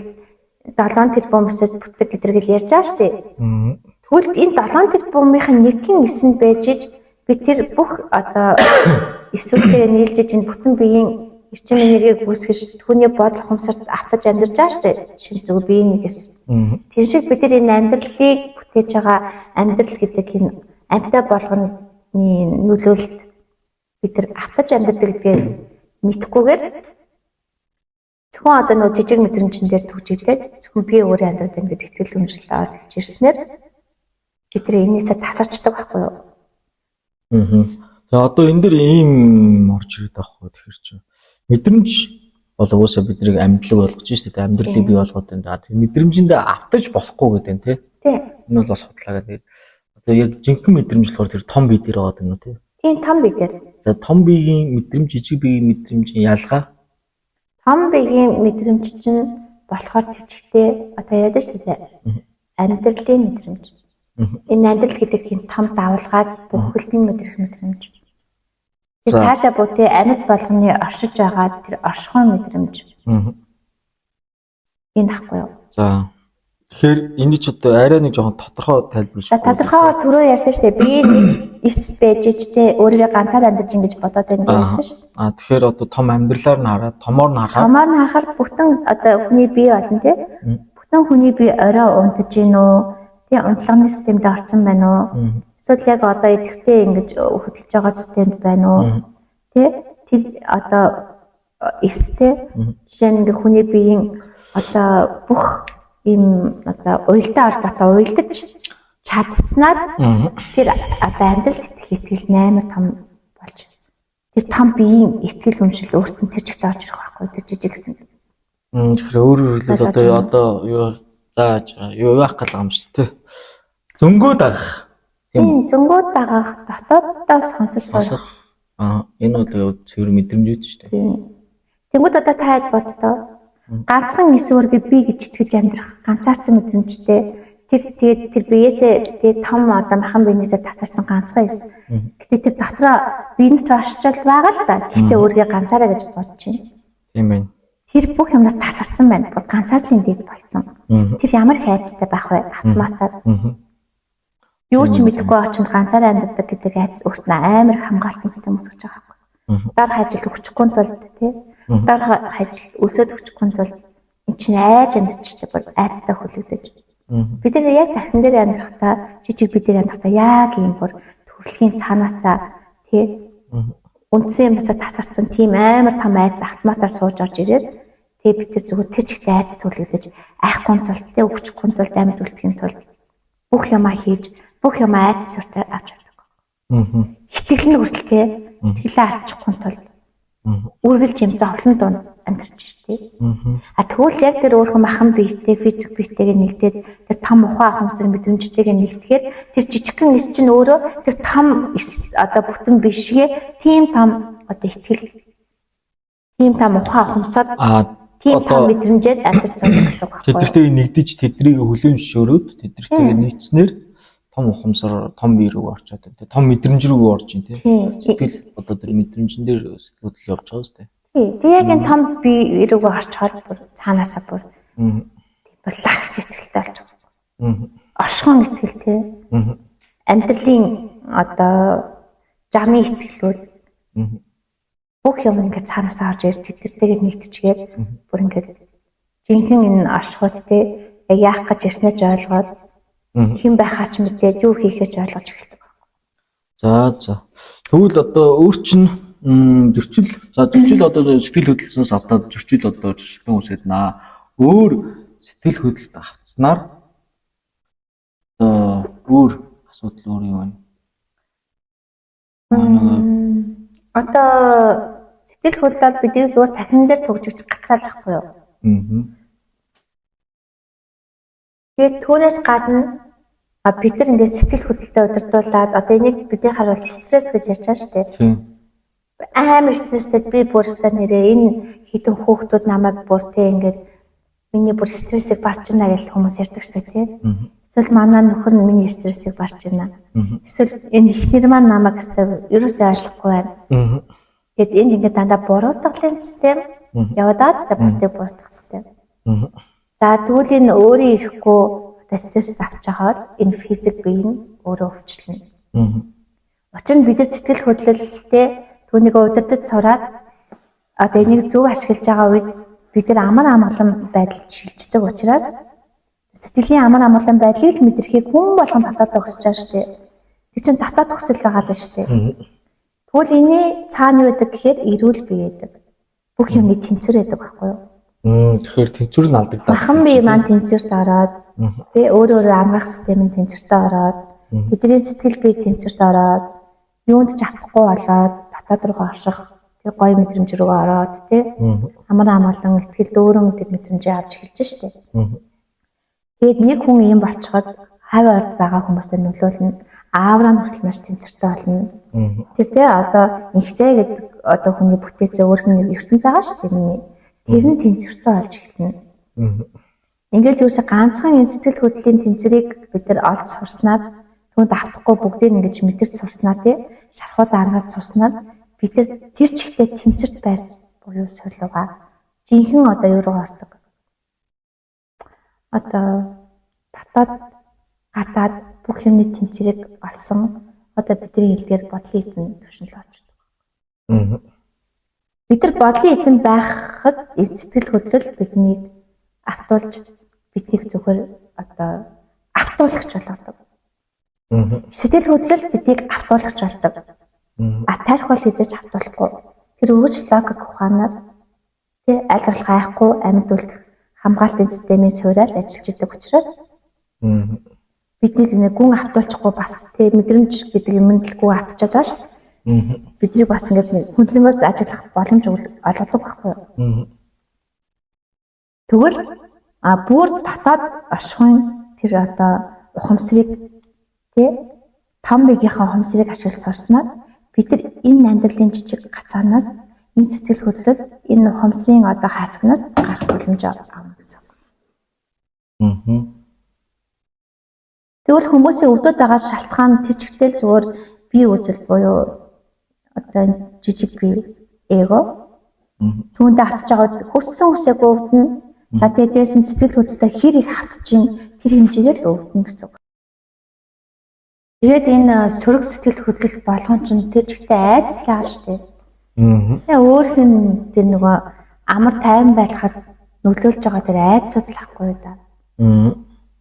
7 тэрбумсаас бүтдэг гэдэргээл ярьж байгаа шүү дээ. Тэгвэл энэ 7 тэрбумынхаа нэгэн эсэнд байж би тэр бүх одоо эсвэлтэйгээ нийлжиж энэ бүтэн биеийн эрчим энергийг үүсгэж түүний бодол ухамсарт автаж амьдарч байгаа шүү дээ. Шин зөв биеийн нэгээс. Тэр шиг бид энэ амьдралыг бүтээж байгаа амьдрал гэдэг энэ амьтаа болгоны нөлөөлөлт бид нар автаж амьдардаг гэдгээ мэдхгүйгээр зөвхөн одоо нөө жижиг мэдрэмжэн дээр төгжигдээд зөвхөн би өөрөө амьдрал байна гэдэг итгэл үнэмшилтэй орж ирснээр бид нар энээсээ тасарчдаг байхгүй юу? За одоо энэ дэр ийм орж ирээд байхгүй тэгэхээр чи мэдрэмж бол уусаа биднийг амьдлаг болгож шүү дээ. Амьдралыг бий болгоод байна. Тэр мэдрэмжиндээ автаж болохгүй гэдэг нь тий. Энэ бол бас худлаа гэдэг. Одоо яг жинхэнэ мэдрэмж болохоор тэр том бие дээр байгаа юм уу тий? Тийм том бие дээр. За том биеийн мэдрэмж, жижиг биеийн мэдрэмжийн ялгаа. Том биеийн мэдрэмж чинь болохоор тийчтэй одоо яриад шүү дээ. Амьдралын мэдрэмж. Энэ амьдрал гэдэг энэ том давалгааг бүхэлдэн мэдрэх мэдрэмж. Тэр цаашаа бүтээ амьд болгоны оршиж байгаа тэр оршихуун мэдрэмж. Энэ ахгүй юу? За. Тэгэхээр энэ ч одоо арай нэг жоохон тодорхой тайлбарлаж байна. Тодорхой түрүү ярьсан шүү дээ. Би нэг эс байж ичтэй өөрийгөө ганцаар амьдарч ингэж бодоод байна гэсэн шүү дээ. Тэгэхээр одоо том амьдралаар нь хараад, томоор нь харахад. Томоор нь харахад бүтэн одоо хүний бие болно тий. Бүтэн хүний бие орой унтаж гин үү? Тий унтлагын системд орсон байна уу? Эсвэл яг одоо идэвхтэй ингэж хөдөлж байгаа системд байна уу? Тий тэр одоо эстэй жишээ нь хүний биеийн одоо бүх ийм одоо уйлдаа орботой уйлдаж чадснаар тэр одоо амьдралд итгэх итгэл 8 том болж тэр том биеийн итгэл үнэмшил өөрт нь тэр чигт орж ирэх байхгүй тэр жижиг гэсэн. Тэгэхээр өөрөөр хэлбэл одоо юу зааж юу яах гал юм шүү дээ. Зөнгөө дагах. Тийм зөнгөө дагах дотоодоос сонсож энэ бол цэвэр мэдрэмжүүд шүү дээ. Тэнгүүд одоо таад боддоо ганцхан эсвэргээ би гэж итгэж амьдрах ганцаарсан мэдрэмжтэй тэр биеэсээ тэр том одоо махан биенээсээ тасарсан ганцхан эс. Гэтэ тэр дотроо биеийн дотор оршиж байгаа л да. Гэтэ өөрийгөө ганцаараа гэж бодож байна. Тийм байна. Тэр бүх юмнаас тасарсан байна. Бүр ганцаардлын дэг болцсон. Тэр ямар хайцтай байх вэ? Автоматар. Юу ч мэдэхгүй очинд ганцаараа амьдардаг гэдэг айц өөрт нь амар хамгаалтын систем үүсгэж байгаа байхгүй. Дараа хажил өгчихгүй тулд тий. Дараа хажил өсөд өгчихгүй тулд эн чинь айж амьдчихдээ бүр айцтай хүлэгдэж. Бид нар яг дахин дээр амьдрахтаа жижиг бид нар амьдрахтаа яг ийм бүр төрөлхийн цаанаасаа тий үндсэн юмсаа тасарсан тийм амар том айц автоматар сууж орж ирээд тэгээ бид тэр зүгээр тэр чигтээ айц түлэгдэж айхгүй тулд тэгээ өгчихгүй тулд амьд үлдэхийн тулд бүх юмаа хийж бүх юмаа айц сүртэй авч чаддаг. Итгэл нь хүртэлтэй итгэлээ авчихгүй тулд үргэлж юм зовлон донд амьдарч штий. А тэгвэл яг тэр өөрхөн махан биетэй физик биетэйгээ нэгдээд тэр том ухаан ахмсар мэдрэмжтэйгээ нэгдэхээр тэр жижигхэн эс чинь өөрөө тэр том одоо бүтэн бишгээ тийм том одоо итгэл тийм том ухаан ахмсар тийм том мэдрэмжээр амьдарч байгаа гэсэн үг байхгүй. Тэдэртэй нэгдэж тэднийг хүлээмжшөөрөөд тэдэртэйгээ нэгдснээр том ухамсар том бие рүү орчоод том мэдрэмж рүү орж ин тий. Сэтгэл одоо тэр мэдрэмжэн дээр сэтгэл явж байгаа сте. Тэг яг энэ том бие рүү орчоод бүр цаанаасаа бүр бүр лагс сэтгэлтэй болж байгаа. Оршихуун итгэл тий. Амьдралын одоо жамын итгэлүүд бүх юм ингээд цаанаасаа орж ирээд тэдэртэйгээ нэгтчихээд бүр ингээд жинхэнэ энэ оршихуйд тий яг яах гэж ирснээ ч ойлгоод хэн байхаач мэдээд юу хийхээч ойлгож эхэлдэг. За. Тэгвэл одоо өөр чинь зөрчил одоо сэтгэл хөдлөлтөөс аваад зөрчил одоо жишгэн үсэд наа. Өөр сэтгэл хөдлөлт авцснаар өөр асуудал өөр юу вэ? Одоо сэтгэл хөдлөл бидний зүгээр тахин дээр төгжиж гацаалахгүй юу? Тэгээд түүнээс гадна бид нар ингээд сэтгэл хөдлөлтөд удирдуулад одоо энийг бидний харуул стресс гэж ярьж байгаа шүү дээ. Амар стресстэй би бүрстэр нэрээ энэ хитэн хүүхдүүд намайг бүртээ ингээд миний бүр стрессийг барж байна гэж хүмүүс ярьдаг шүү дээ. Эсвэл манай нөхөр нь миний стрессийг барж байна. Эсвэл энэ ихнэр маань намайг ерөөсөө ойлгохгүй байна. Тэгэд энд ингээд дандаа буруутгалын систем яваад байгаа ч бусдыг буруутгах систем. За тэгвэл энэ өөрийн ирэхгүй стресс авч байгаа энэ физик бие нь өөрөө өвчлөнө. Учир нь бид нар сэтгэл хөдлөлтөд түүнийг удирдах сураад одоо энийг зөв ашиглаж байгаа үед бид нар амар амгалан байдалд шилждэг учраас сэтгэлийн амар амгалан байдлыг мэдрэхийг хүн болгон татаад өгсөж байгаа шүү дээ. Тэр чинь татаад өгсөл байгаа даа шүү дээ. Тэгвэл энэ цаана юу гэдэг гэхээр эрүүл бие гэдэг. Бүх юмны тэнцвэр гэдэг байхгүй юу? Тэгэхээр тэнцвэр нь алдагдаад. Махан бие маань тэнцвэрт ороод тий өөрөө амрах системийн тэнцвэрт ороод бидний сэтгэл бие тэнцвэрт ороод юунд ч автахгүй болоод дотоод руу орших тий гоё мэдрэмж рүү ороод тий амар амгалан ихтгэл дөөрөн гэдэг мэдрэмжээ авч эхэлж штэ. Тэгээд нэг хүн юм болчиход хавь орд байгаа хүмүүстэй нөлөөлнө. Аавраа хүртэл маш тэнцвэртэй болно. Тэр тий одоо инхцээ гэдэг одоо хүний бүтээцээ өөрх нь ертөнц байгаа штэ миний. Тэр нь тэнцвэртэй болж эхэлнэ. Ингээл юусаа ганцхан энэ сэтгэл хөдлөлийн тэнцвэрийг бид нар олж сурснаар түүнд автахгүй бүгдийг ингэж мэдэрч сурснаар тий шархууд аргаад сурснаар бид нар тэр чигтээ тэнцвэрт байр буюу солиуга жинхэнэ одоо юу руу ордог. Одоо дотоод гадаад бүх юмны тэнцвэрийг олсон одоо бидний хэлдгээр бодлын эзэн төвшинл очдог. Бид нар бодлын эзэн байхад сэтгэл хөдлөл биднийг автуулж биднийг зөвхөр одоо автуулагч болгодог. Сэтгэл хөдлөл биднийг автуулагч болдог. Тарих бол хизээж автуулахгүй. Тэр өгч логик ухаанаар тий аль болох гайхгүй амьд үлдэх хамгаалтын системийн суурьаар ажиллаж идэг учраас биднийг нэг гүн автуулчихгүй бас тий мэдрэмж гэдэг юмд л гүн автчихад байна шүү дээ. Бидний бас ингээд хүндлэнгөөс ажиллах боломж олгодог байхгүй юу? Тэгвэл бүр дотоод оршихуйн тэр одоо ухамсарыг тий том биегийнхаа ухамсарыг ашиглаж сурснаар бид нар энэ амьдралын жижиг гацаанаас энэ сэтгэл хөдлөл энэ ухамсарын одоо хаацгнаас гарах боломж авна гэсэн. Тэгвэл хүмүүсийн өвдөд байгаа шалтгаан тийчгтэл зүгээр бие үзэл буюу одоо жижиг бие эго Түүндээ автж байгаа хүссэн үсээгүй өвдөн. За тэгээд дээрс нь сэтгэл хөдлөлтөд хэр их автчихин тэр хэмжээгээр л өвдөн гэсэн үг. Тэгээд энэ сөрөг сэтгэл хөдлөл болгон ч тэр чигтээ айцлаа шүү дээ. Тэгээ өөрх нь тэр нөгөө амар тайван байхад нөлөөлж байгаа тэр айцуд л ахгүй юу да.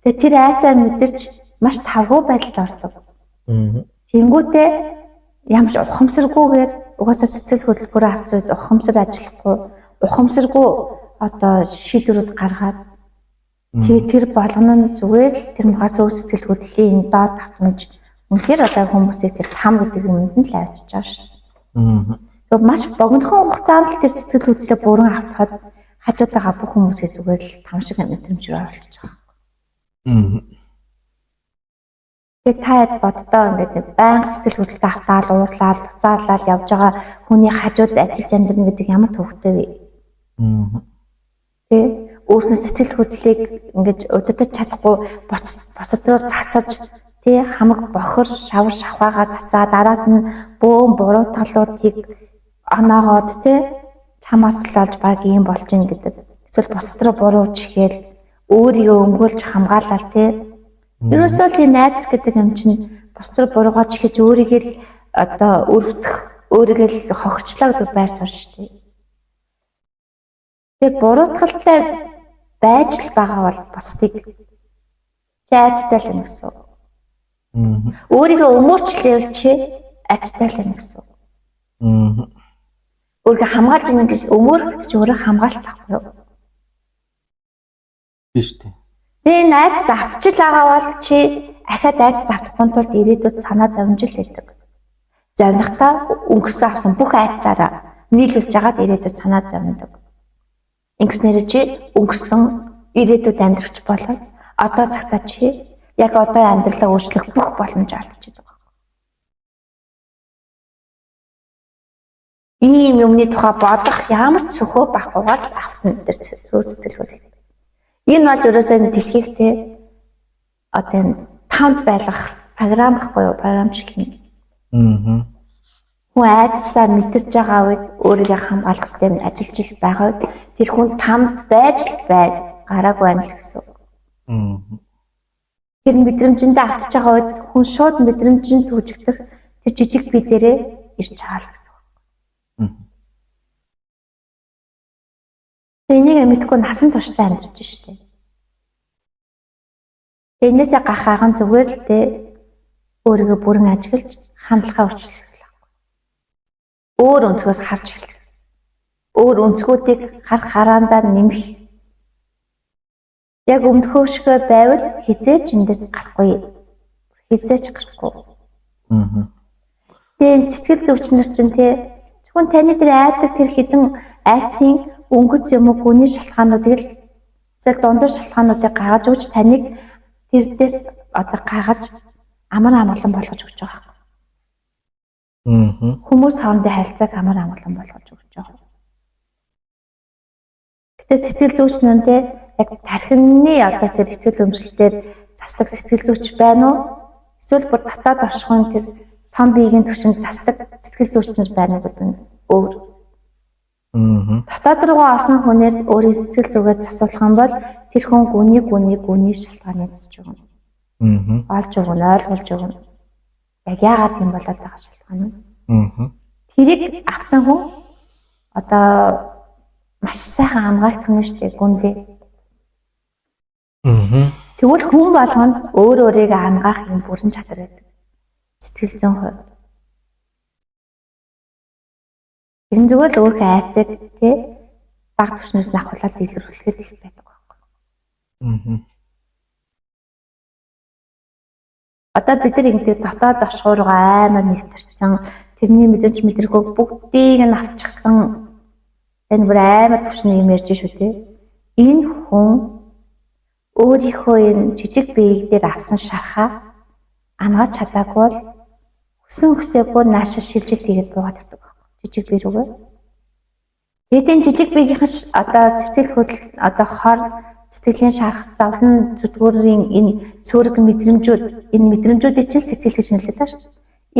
Тэгээ тэр айцаа мэдэрч маш тавгүй байдалд ордог. Тэнгүүтээ ямарч ухамсаргүйгээр угаасаа сэтгэл хөдлөлгөөрөө авч үед ухамсар ажиллахгүй, ухамсаргүй одоо шийдвэрүүд гаргаад тэгээ тэр болгоно нь зүгээр л тэр махаас өөр сэтгэл хөдлөлийн доод автмж үнэхээр одоо хүмүүсээ тэр там гэдэг юмд нь л авчиж байгаа шүү дээ. Тэгээ маш богинохон хугацаанд л тэр сэтгэл хөдлөлөө бүрэн автахад хажууд байгаа бүх хүмүүсээ зүгээр л там шиг мэдрэмжээр оруулчихж байгаа. Тэгээ та боддоо ингээд нэг байнга сэтгэл хөдлөлтөд автаал, уурлаад, уцаалал явж байгаа хүний хажууд ажиллаж амьдрна гэдэг ямар төвхтэй вэ? Тэгээ өөрхөн сэтгэл хөдлөлийг ингээд удирдах чадахгүй босод руу цацаж тий хамаг бохор шавар шавхаага цацаа дараас нь бөөн буруутгалуудыг оноогоод тий чамаас л олж баг юм болж ийн гэдэг. Эсвэл босод руу бурууч ихээр өөрийгөө өмгөөлж хамгаалал тий. Ерөөсөө л найз гэдэг юм чинь босод руу буруугаач ихэж өөрийгөө л одоо өрөвдөх, өөрийгөө л хогчлоо гэдэг байр суурь шүү дээ. Тэгээ буруутгалтай байж л байгаа бол босдыг айцтай л гэсэн. Өөрийгөө өмөрчлөөл чи айцтай л гэсэн. Өөрийгөө хамгаалж ийн гэж өмөрөхд чи өөрөө хамгаалт байхгүй юу? Биш үү? Тэгээ найз давтчих байгаа бол чи ахаад найз давтахгүй тулд ирээдүйд санаа зовжил байдаг. Завнахтаа өнгөрсөн авсан бүх айцаараа нийлүүлж агаад ирээдүйд санаа зовндог. Ингэснээр чи өнгөрсөн ирээдүйд амьдрахч болоод одоо цагтаа чи яг одоо амьдралаа өөрчлөх бүх боломж алдчихдаг. Ийм юмны тухай бодох ямар ч сөхөө баггүйгээр автна дээр сэтгэл хөдлөл. Энэ бол ерөөсөө дэлхийг те одоо танд байлгах програм байхгүй юу? Програмчлал. Хүн айдсаа мэдэрч байгаа үед өөрийгөө хамгаалах систем ажиллаж ил байгаа үед тэр хүн тамд байж л бай гараагүй байна л гэсэн үг. Тэр мэдрэмжиндээ автж байгаа үед хүн шууд мэдрэмжинд төвжигдэх тэр жижиг бие дээрээ ирж чаал гэсэн үг. Энийг мэдгүй насан туршдаа амьдарч штеп. Энээсээ гахаахан зүгээр л дээ өөрийгөө бүрэн ажиглаж хандлагаа өөрчлөх байхгүй. Өөр өнцгөөс харж эхлэх. Өөр өнцгүүдийг харах хараандаа нэмэх. Яг өмнөхөөшгөө байвал хизээч эндээс гарахгүй. Хизээч гарахгүй. Тэгээ сэтгэл зүйчнэр чинь те зөвхөн таны дээр айдаг тэр хідэн айцын өнгөц юм уу гүний шалтгаануудыг л эсвэл дундуур шалтгаануудыг гаргаж өгч таныг тэрдээс одоо гаргаж амар амгалан болгож өгч байгаа. Хүмүүс хоорондын харилцааг амар амгалан болгож өгч байгаа. Гэтэ сэтгэл зүйчнэндээ яг тархины одоо тэр сэтгэл өмчлөлтөөр засдаг сэтгэл зүйч байна уу? Эсвэл бүр дотоод оршихуйн тэр том биеийн түвшинд засдаг сэтгэл зүйчнэр байна гэдэг нь өөр. Дотоод руугаа орсон хүнээс өөрийн сэтгэл зүгээд засуулах юм бол тэр хүн гүний шалтгаан эзэж өгнө. Олж өгнө, ойлгуулж өгнө. Яг яагаад тийм болоод байгаа шалтгаан нь. Тэрийг авсан хүн одоо маш сайхан хамгаалдаг нь шүү дээ гүндээ. Тэгвэл хүн болгонд өөрийгөө хангаах юм бүрэн чадвар байдаг. Сэтгэл зүйн хувьд. Энэ зүгээр л өөрийнхөө айцыг тий баг түвшнээс авахлаад илрүүлэхэд л байдаг байхгүй. Одоо бид нар ингэдэг дотоод оршихуургаа амар нэгтэрсэн тэрний мэдэрч мэдэргүй бүгдийг нь авчихсан энэ бүр амар түвшний юм ярьж шүү дээ. Энэ хүн өөрийнхөө энэ жижиг биеийг дээр авсан шархаа ангааж чадаагүй бол хүсэн хүсээгүй наашаа шилжилт хийгээд буугаад ирдэг байхгүй. Жижиг бие рүүгээ. Тэгээд энэ жижиг биеийнх нь одоо сэтгэл хөдлөл одоо хор сэтгэлийн шарах завлан зүтгүүрийн энэ сөрөг мэдрэмжүүд энэ мэдрэмжүүдийг чинь сэтгэл гэж нэрлэдэг тааш.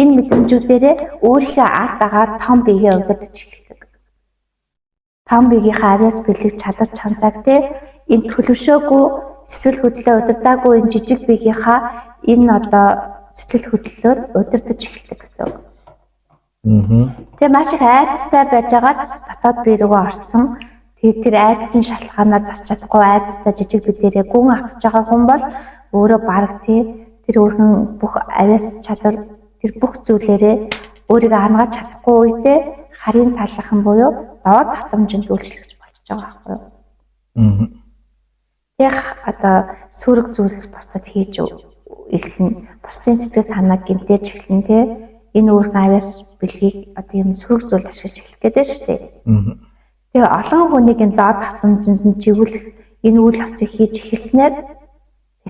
Энэ мэдрэмжүүдээрээ өөрийнхөө ард агаар том биегээ удирдах эхэлдэг. том биеийнхээ авьяас бэлэг чадвар чансаг те энэ төлөвшөөгүй сэтгэл хөдлөлөө удирдаагүй энэ жижиг биеийнхаа энэ одоо сэтгэл хөдлөлөөр удирдах эхэлдэг гэсэн үг. Тэгээ маш их айцтай байж байгаа дотоод бие рүүгээ орсон. Тэгээ тэр айдсын шалтгаанаар засч чадахгүй айцтай жижиг бидэрээ гүн автж байгаа хүн бол өөрөө бараг тэр өөрхөн бүх авьяас чадвар тэр бүх зүйлээрээ өөрийгөө хангааж чадахгүй үедээ харийн талхан буюу доод татамжинд үйлчлэгч болчихж байгаа байхгүй юу? Яг одоо сүрэг зүйлс бусдад хийж эхлэн бусдын сэтгэл санааг гэмтээж эхлэн те энэ өөрхөн авьяас бэлгийг одоо юм сүрэг зүйл ашиглаж эхлэх гэдэг шүү дээ. Тэгээ олон хүнийг энэ доод татамжинд живүүлэх энэ үйл явцыг хийж эхэлснээр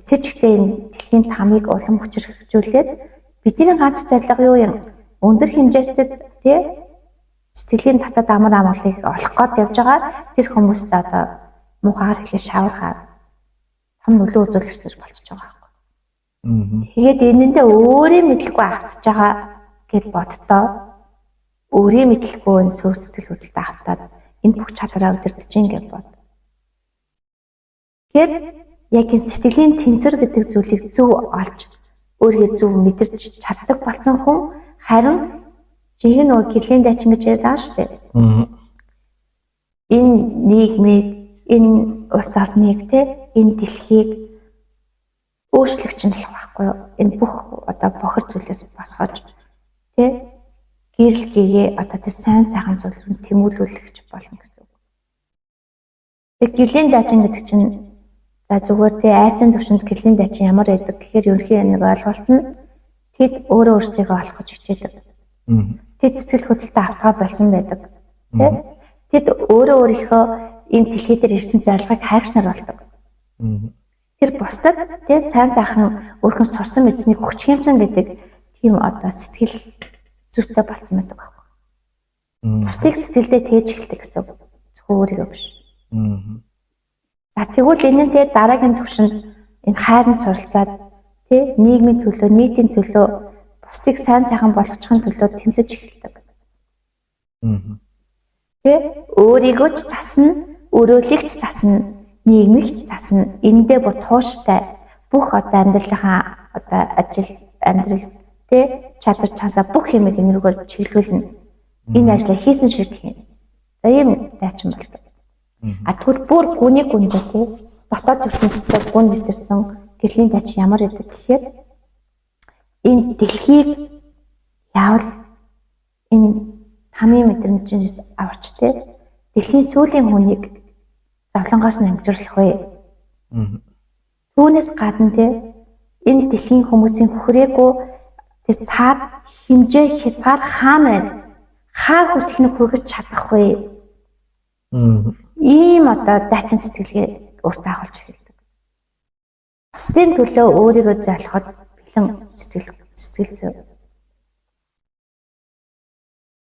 тэр чигтээ энэ дэлхийн тамыг улам хүчрхэгжүүлээд бидний ганц зорилго юу юм? Өндөр хэмжээстэй тий сэтгэлийн татад амар амгалыг олох гээд явж байгаа тэр хүмүүст одоо муухайгаар хэлээ шавархаа том нөлөө үзүүлэгчдэр болчихж байгаа байхгүй. Тэгээд энэндээ өөрийн мэдлэгүй автж байгаа гэд бодтоо өөрийн мэдлэгүй энэ сүр сэтгэл хөдлөлтөд автаад энэ бүх чадвараа удирдах чинь гэж бод. Тэгэхээр яг энэ сэтгэлийн тэнцвэр гэдэг зүйлийг зөв олж өөрийгөө зөв мэдэрч чаддаг болсон хүн харин жинхэнэ нөгөө гэрлийн дачин гэж яриад байгаа шүү дээ. Энэ нийгмийг, энэ улс орныг энэ дэлхийг өөрчлөгч нь болох байхгүй юу? Энэ бүх одоо бохир зүйлээс босгож гэрэл гээгээ одоо тэр сайн сайхан зүйлүүд тэмүүлүүлэгч болно гэсэн үг. Тэг гэрлийн дачин гэдэг чинь за зүгээр айцын төвшөнд гэрлийн дачин ямар байдаг гэхээр ерөнхий нэг ойлголт нь тэд өөрөө өөрсдийгөө олох гэж хичээдэг. Тэд сэтгэл хөдлөлтөд автгаа болсон байдаг. Тэд өөрөө өөрийнхөө энэ дэлхий дээр ирсэн зорилгыг хайгчнаар болдог. Тэр бусдад сайн сайхан өөрхөн сурсан мэдснийг хүч хэмжэн гэдэг тийм одоо сэтгэл зүйтэй болсон байдаг байхгүй. Бусдыг сэтгэлдээ тээж эхэлдэг гэсэн зөвхөн өөрийгөө биш. За тэгвэл энэ дараагийн төвшөнд энэ хайранд суралцаад нийгмийн төлөө, нийтийн төлөө бусдыг сайн сайхан болгочихын төлөө тэмцэж эхэлдэг. Өөрийгөө ч засна, өрөөлийг ч засна, нийгмийг ч засна. Эндээ бүр тууштай бүх одоо амьдралынхаа одоо ажил, амьдрал чадвар чансаа бүх юмыг энэ рүүгээр чиглүүлнэ. Энэ ажлаа хийсэн шиг хийн. За ийм дайчин болдог. Тэгвэл бүр гүний гүндээ дотоод ертөнцийн гүн нэвтэрсэн гэрлийн дачин ямар байдаг гэхээр энэ дэлхийг яавал энэ тамийн мэдрэмжээс аварч дэлхийн сүүлийн хүнийг зовлонгоос нь амжирлах вэ. Түүнээс гадна энэ дэлхийн хүмүүсийн хүрээгүй цаад хэмжээ хязгаар хаана байна? Хаа хүртэл нь хүргэж чадах вэ? Ийм одоо дайчин сэтгэлгээ өөртөө авалж эхэлдэг. Бусдын төлөө өөрийгөө залхахад бэлэн сэтгэл зүй.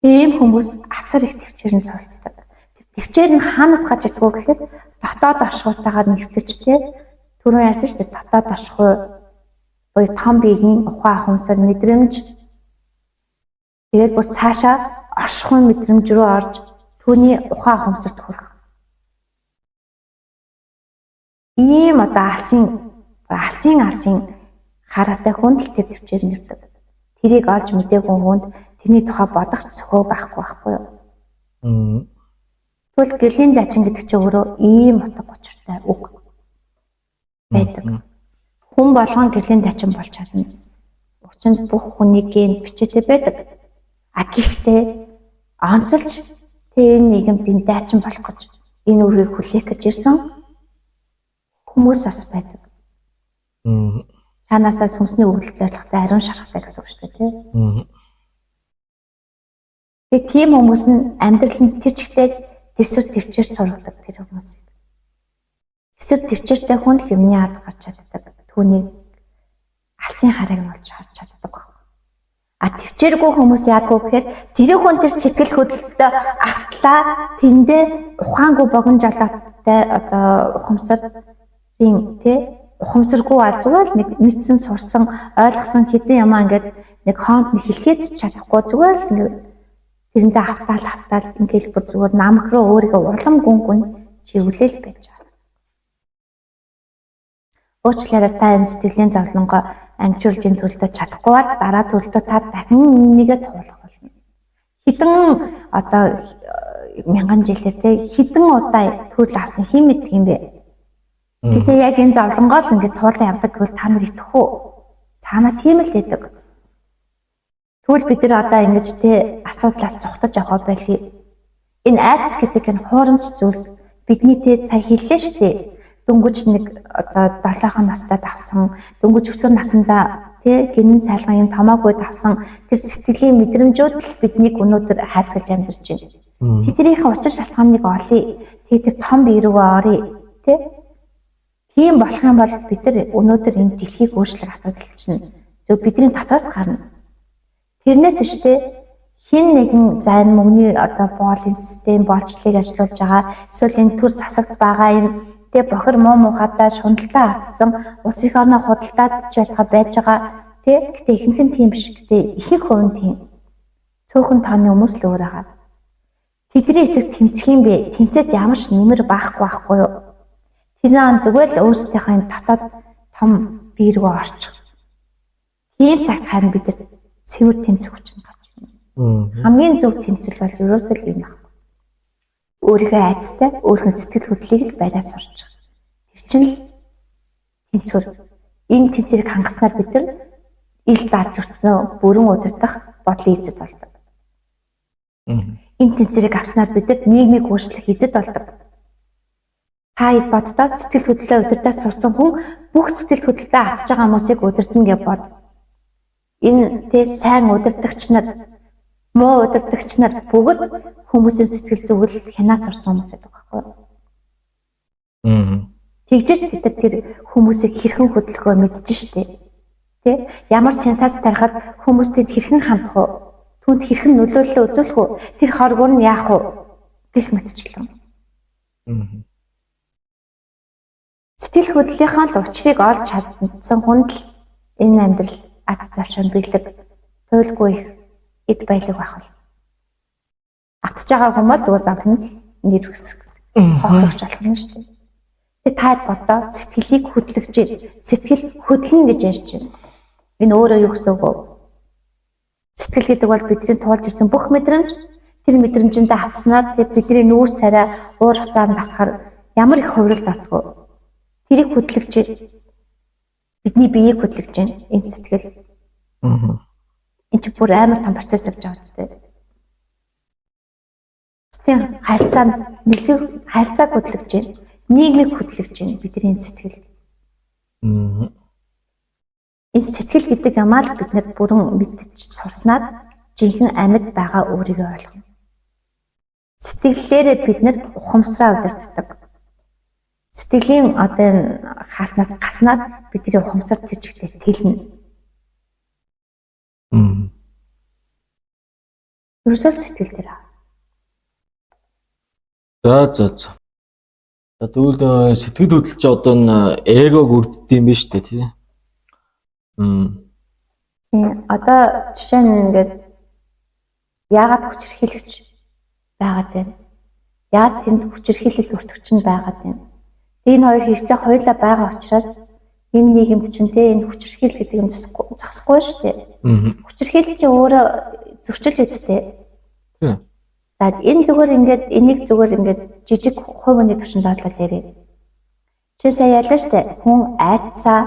Ийм хүмүүс асар их төвчээр нь суралцдаг. Тэр төвчээр нь хаанаас гаж идэггүй гэхээр дотоод ашгуутайгаар нэвтэж түрүүн ярьсан шүү дээ дотоод ашгүй буюу том биеийн ухаан ахуйсаар мэдрэмж тэгээд бүр цаашаа оршихуйн мэдрэмж рүү орж түүний ухаан ахуйсарт хүрэх. Ийм одоо алсын хараатай хүнд л тэр төвчээр нэрдэг. Тэрийг олж мэдээгүй хүнд тэрний тухай бодох цохоо байхгүй юу? Тэгвэл гэрлийн дачин гэдэг чинь өөрөө ийм утга учиртай үг байдаг. Хүн болгон гэрлийн дачин болж чадна. Учир нь бүх хүний ген бичээтэй байдаг. Гэхдээ онцолж энэ нийгэмд энэ дайчин болох гэж энэ үргийг хүлээх гэж ирсэн хүмүүс бас байдаг. Чанаасаа сүнсний өгөл зорилготой ариун шарахтай гэсэн үг шүү дээ Тэгээ тийм хүмүүс нь амьдралд тэр чигтээ тэсвэр төвчээрч сургадаг тэр хүмүүс. Тэсвэр төвчээртэй хүн л юмны ард гарч чаддаг. Түүнийг алсын харайг нь олж харж чаддаг баг. Төвчээргүй хүмүүс яадаг вэ гэхээр тэр хүн тэр сэтгэл хөдлөлтөд агтлаа тэндээ ухаангүй богиножолооттой одоо ухамсар ухамсаргүй зүгээр л нэг мэдсэн сурсан ойлгосон хэдэн юм ингээд нэг хоомд нь хэлхийц чадахгүй зүгээр л нэг тэрэндээ автаал ингээл бүр зүгээр намх руу өөрийгөө улам гүн живлэл байж байгаа. Уучлаарай та энэ сэтгэлийн зовлонгоо ангижуулжийн төлөвлөж чадахгүй бол дараа төлөвлөлтөд та дахин нэгэ туулах болно. Хэдэн одоо мянган жилээр те хэдэн удаа төрөл авсан хэн мэддэг юм бэ? Тэгээ яг энэ зовлонгоо л ингээд туулан явдаг гэвэл та нар итгэх үү? Цаана тийм л байдаг. Тэгвэл бид нар одоо ингэж те асуудлаас цухтаж явах байли. Энэ айдас гэдэг энэ хуурамч зүйлс бидний те сая хэллээ шүү дээ. Дөнгөж нэг одоо 7 настай давсан, дөнгөж өсвөр насандаа тэ гинэн цайлган юм томоогүй давсан тэр сэтгэлийн мэдрэмжүүд л биднийг өнөөдөр хайцгалж амьдарч байна. Тэднийхээ учир шалтгааныг олъё. Тэр том бие рүү оръё, тэ? Тийм болох юм бол бид нар өнөөдөр энэ дэлхийг өөрчлөх асуудал чинь зөв бидний дотоос гарна. Тэрнээс шүү дээ хин нэгэн зайн мөнгөний одоо боолын систем боолчлыг ажиллуулж байгаа эсвэл энэ төр засагт байгаа юм тэ бохир муу мухадаа шундалтаа автсан ус их оноо худалдаад ч байж байгаа тэ гэтээ ихэнх нь тийм биш гэтээ ихэнх хувь нь тийм цөөхөн тооны хүмүүс л өөр байгаа. Тэдний эсрэг тэмцэх юм бэ? Тэмцээд ямар ч нэмэр байхгүй юу? Тэр зүгээр л өөрсдийнхөө энэ дотоод том бие рүү орчих. Тийм цагт харин бид цэвэр тэмцэх хүчин гарч ирнэ. Хамгийн зөв тэмцэл бол ерөөсөө л юм байна. Өөрийнхөө айцтай, өөрийнхөө сэтгэл хөдлөлийг л бариа сурч. Тэр чинь тэнцвэр. Энэ тэнцвэрийг хангаснаар бид нар ил дарж өртсөн бүрэн удирдах бодлын эзэд болдог. Энэ тэнцвэрийг авснаар бид нар нийгмийг өөрчлөх эзэд болдог. Та хэд боддоо сэтгэл хөдлөлөө удирдах сурсан хүн бүх сэтгэл хөдлөлтөд автж байгаа хүмүүсийг удирдна гэж бод. Энэ тэ сайн удирдагч нар, муу удирдагч нар бүгд хүмүүсийн сэтгэл зүгэл хянаас сурсан хүмүүс байдаг байхгүй юу? Тэгжээс тэд нар тэр хүмүүсийг хэрхэн хөдлөхөө мэдчихэж штэ. Тэ? Ямар сенсац тарихад хүмүүстэд хэрхэн хандах уу? Түүнд хэрхэн нөлөөлөл үзүүлэх үү? Тэр хоргоор нь яах вэ? Гэх мэтчлэн. Сэтгэл хөдлөлийнхаа л учрыг олж чадсан хүнд л энэ амьдрал аз завшаан бэлэг туйлгүй эд баялаг байх бол. Автж байгаа хүмүүс зүгээр завланд нэр хүсэх хоолойч болох нь шүү дээ. Тэгээ таад бодоо сэтгэлийг хөдлөж, сэтгэл хөдлөн гэж ярьж байна. Энэ өөрөө юу гэсэн үг вэ? Сэтгэл гэдэг бол бидний туулж ирсэн бүх мэдрэмж, тэр мэдрэмжиндээ автснаар тэр бидний нүүр царай уур хуцаанд давхаар ямар их хувиралд ортгоо. Тэрийг хөдлөж бидний биеийг хөдлөж байна энэ сэтгэл. Энд чи бүр амар том процесс явж байгаа үстэй. Тийм харьцаанд нөлөө харьцааг хөдлөж байна. Нийгмийг хөдлөж байна бидний сэтгэл. Энэ сэтгэл гэдэг юмаа л бид нар бүрэн мэдж сурснаар жинхэнэ амьд байгаа өөрийгөө ойлгоно. Сэтгэллээрээ бид нар ухамсараа удирддаг. Сэтгэлийн одоо хаалтнаас гарснаар бидний ухамсар төчгтэй тэлнэ. Ерөөсөө сэтгэл дээр. За. Тэгвэл сэтгэл хөдлөл чи одоо н эгог үрддэг юм биш үү тий? Одоо жишээ нь ингээд яагаад хүчирхийлэгч байгаад байна? Яагаад тэнд хүчирхийлэлт өртөгч нь байгаад байна? Энэ хоёр хэрэгцээ хоёулаа байгаа учраас энэ нийгэмд чинь те энэ хүчирхийлэл гэдэг юм зогсохгүй шүү дээ. Хүчирхийлэл чи өөрөө зөрчил үсттэй. За энэ зүгээр ингээд энийг зүгээр ингээд жижиг хувийн төвшөнд бодлоо ярив. Чи сая яллаа шүү дээ. Хүн айцаа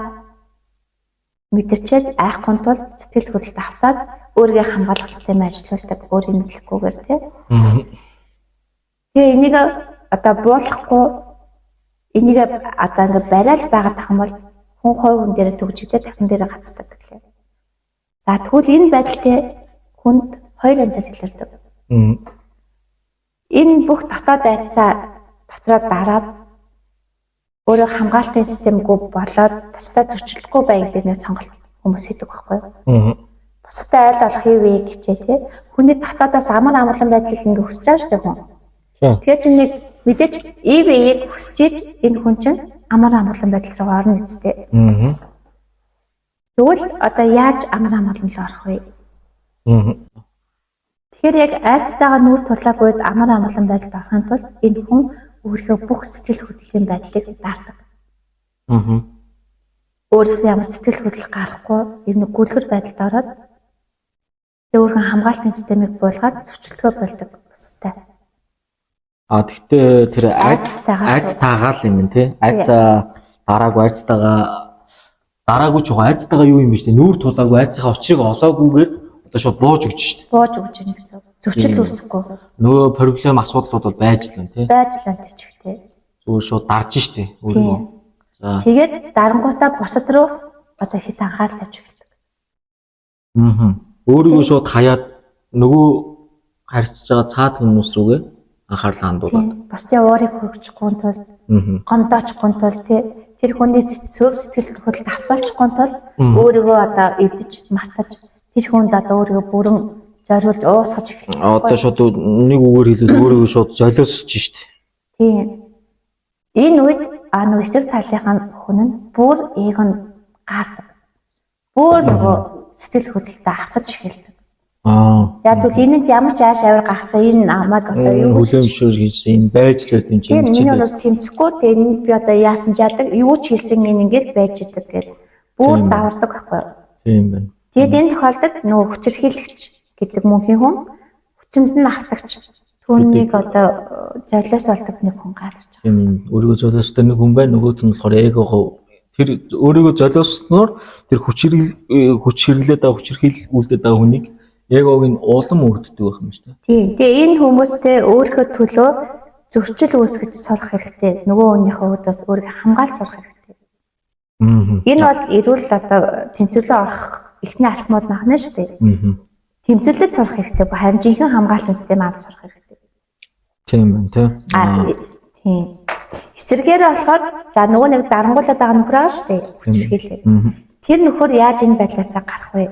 мэдэрчээд айхгүй тул сэтгэл хөдлөлт автаад өөрийгөө хамгаалах систем ажилладаг өөрийн мэдлэггүйгээр тий. Тэгээ энийг одоо буулгахгүй энийг одоо ингээд барайл байгаад тах юм бол хүн хувь дээр төгжигдээ дахин дээр гацдаг гэлээ. За тэгвэл энэ байдалтай хүнд хоёр янзаар илэрдэг. Энэ бүх дотоод айцаа дотроо дараад өөрөө хамгаалтын системгүй болоод бусдад зөрчилдөхгүй байгаад сонголт хүмүүс хийдэг байхгүй юу? Бусдад айл болох юу вэ гэжээ тий. Хүний дотоодоос амар амгалан байдлыг ингээ хүсэж байгаа шүү дээ хүн. Тэгээ чи нэг мэдээж EV-ийг хүсчиж энэ хүн чинь амар амгалан байдал руу орно үстэй. Тэгвэл одоо яаж амар амгалан руу орох вэ? Тэгэхээр яг айцтайгаа нүүр тулаагүй амар амгалан байдалд орохын тулд энэ хүн өөрийнхөө бүх сэтгэл хөдлөлийн байдлыг даардаг. Өөрөөсөө ямар сэтгэл хөдлөл гарахгүй юм нэг гүлгэр байдалд ороод өөрийнхөө хамгаалтын системийг буулгаад зөрчилдгөө болдог бустай. Тэгтээ тэр айц таагаал юм тий. Айц дараагүй дараагүй ч айцтайгаа юу юм бэ штэ. Нүүр тулаагүй айцынхаа очрыг олоогүйгээр одоо шууд бууж өгч штэ. Бууж өгч ийн гэсэн. Зөрчил үүсэхгүй. Нөгөө проблем асуудлууд бол байж л байна тий. Байж л энэ ч ихтэй. Зүгээр шууд дарж штэ өөрийгөө. За. Тэгээд дарангуутаа босод руу одоо хит анхаарал тавьж эхэлдэг. Өөрийгөө шууд хаяад нөгөө харьцаж байгаа цаад хүмүүс рүүгээ анхаарлаа хандуулаад. Бусдын уурыг хөргөхгүй тул гомдоочихгүй тул тэр хүний сэтгэл хөдлөлд автуулчихгүй тул өөрийгөө одоо эвдэж мартаж тэр хүнд одоо өөрийгөө бүрэн зориулж уусгаж эхэлдэг. Одоо шууд нэг үгээр хэлээд өөрийгөө шууд золиосч штт. Тийм. Энэ үед нөгөө эсрэг талынхаа хүн нь бүр эйг нь гаардаг. Бүр нөгөө сэтгэл хөдлөлтөд автаж эхэлдэг. Яг бол энэнд ямар ч ааш авир гахсан энэ намайг одоо юу хүлэмжшүүр хийсэн энэ байж л байт юм чинь. Миний өнөөс тэмцэхгүй энэ би одоо яасан жаадаг юу ч хийсэн энэ ингээд байж идэг гэдэг. Бүр давардаг байхгүй юу? Тийм байна. Тэгээд энэ тохиолдолд нөгөө хүчирхийлэгч гэдэг мөнхийн хүн хүчинд нь автагч түүнийг одоо золиос олдог нэг хүн гарч байгаа. Тийм өөрийгөө золиостой нэг хүн байна. Нөгөөт нь болохоор эго тэр өөрийгөө золиосноор тэр хүч хэрэглээд байгаа хүчирхийл үлдээд байгаа хүнийг эгог нь улам өрддөг байх юм шүү дээ. Тийм. Тэгээ энэ хүмүүстэй өөрийнхөө төлөө зөрчил үүсгэж сурах хэрэгтэй. Нөгөө хүнийхээ хувьд бас өөрийгөө хамгаалж сурах хэрэгтэй. Энэ бол эрүүл одоо тэнцвэрлэн орох эхний алхмууд нахна шүү дээ. Тэмцэлж сурах хэрэгтэй. Харин жинхэнэ хамгаалтын систем авч сурах хэрэгтэй. Тийм байна тийм. Эсрэгээр болохоор за нөгөө нэг дарангуулаад байгаа нөхөр байгаа шүү дээ. Хүчирхийлээ. Тэр нөхөр яаж энэ байдлаасаа гарах вэ?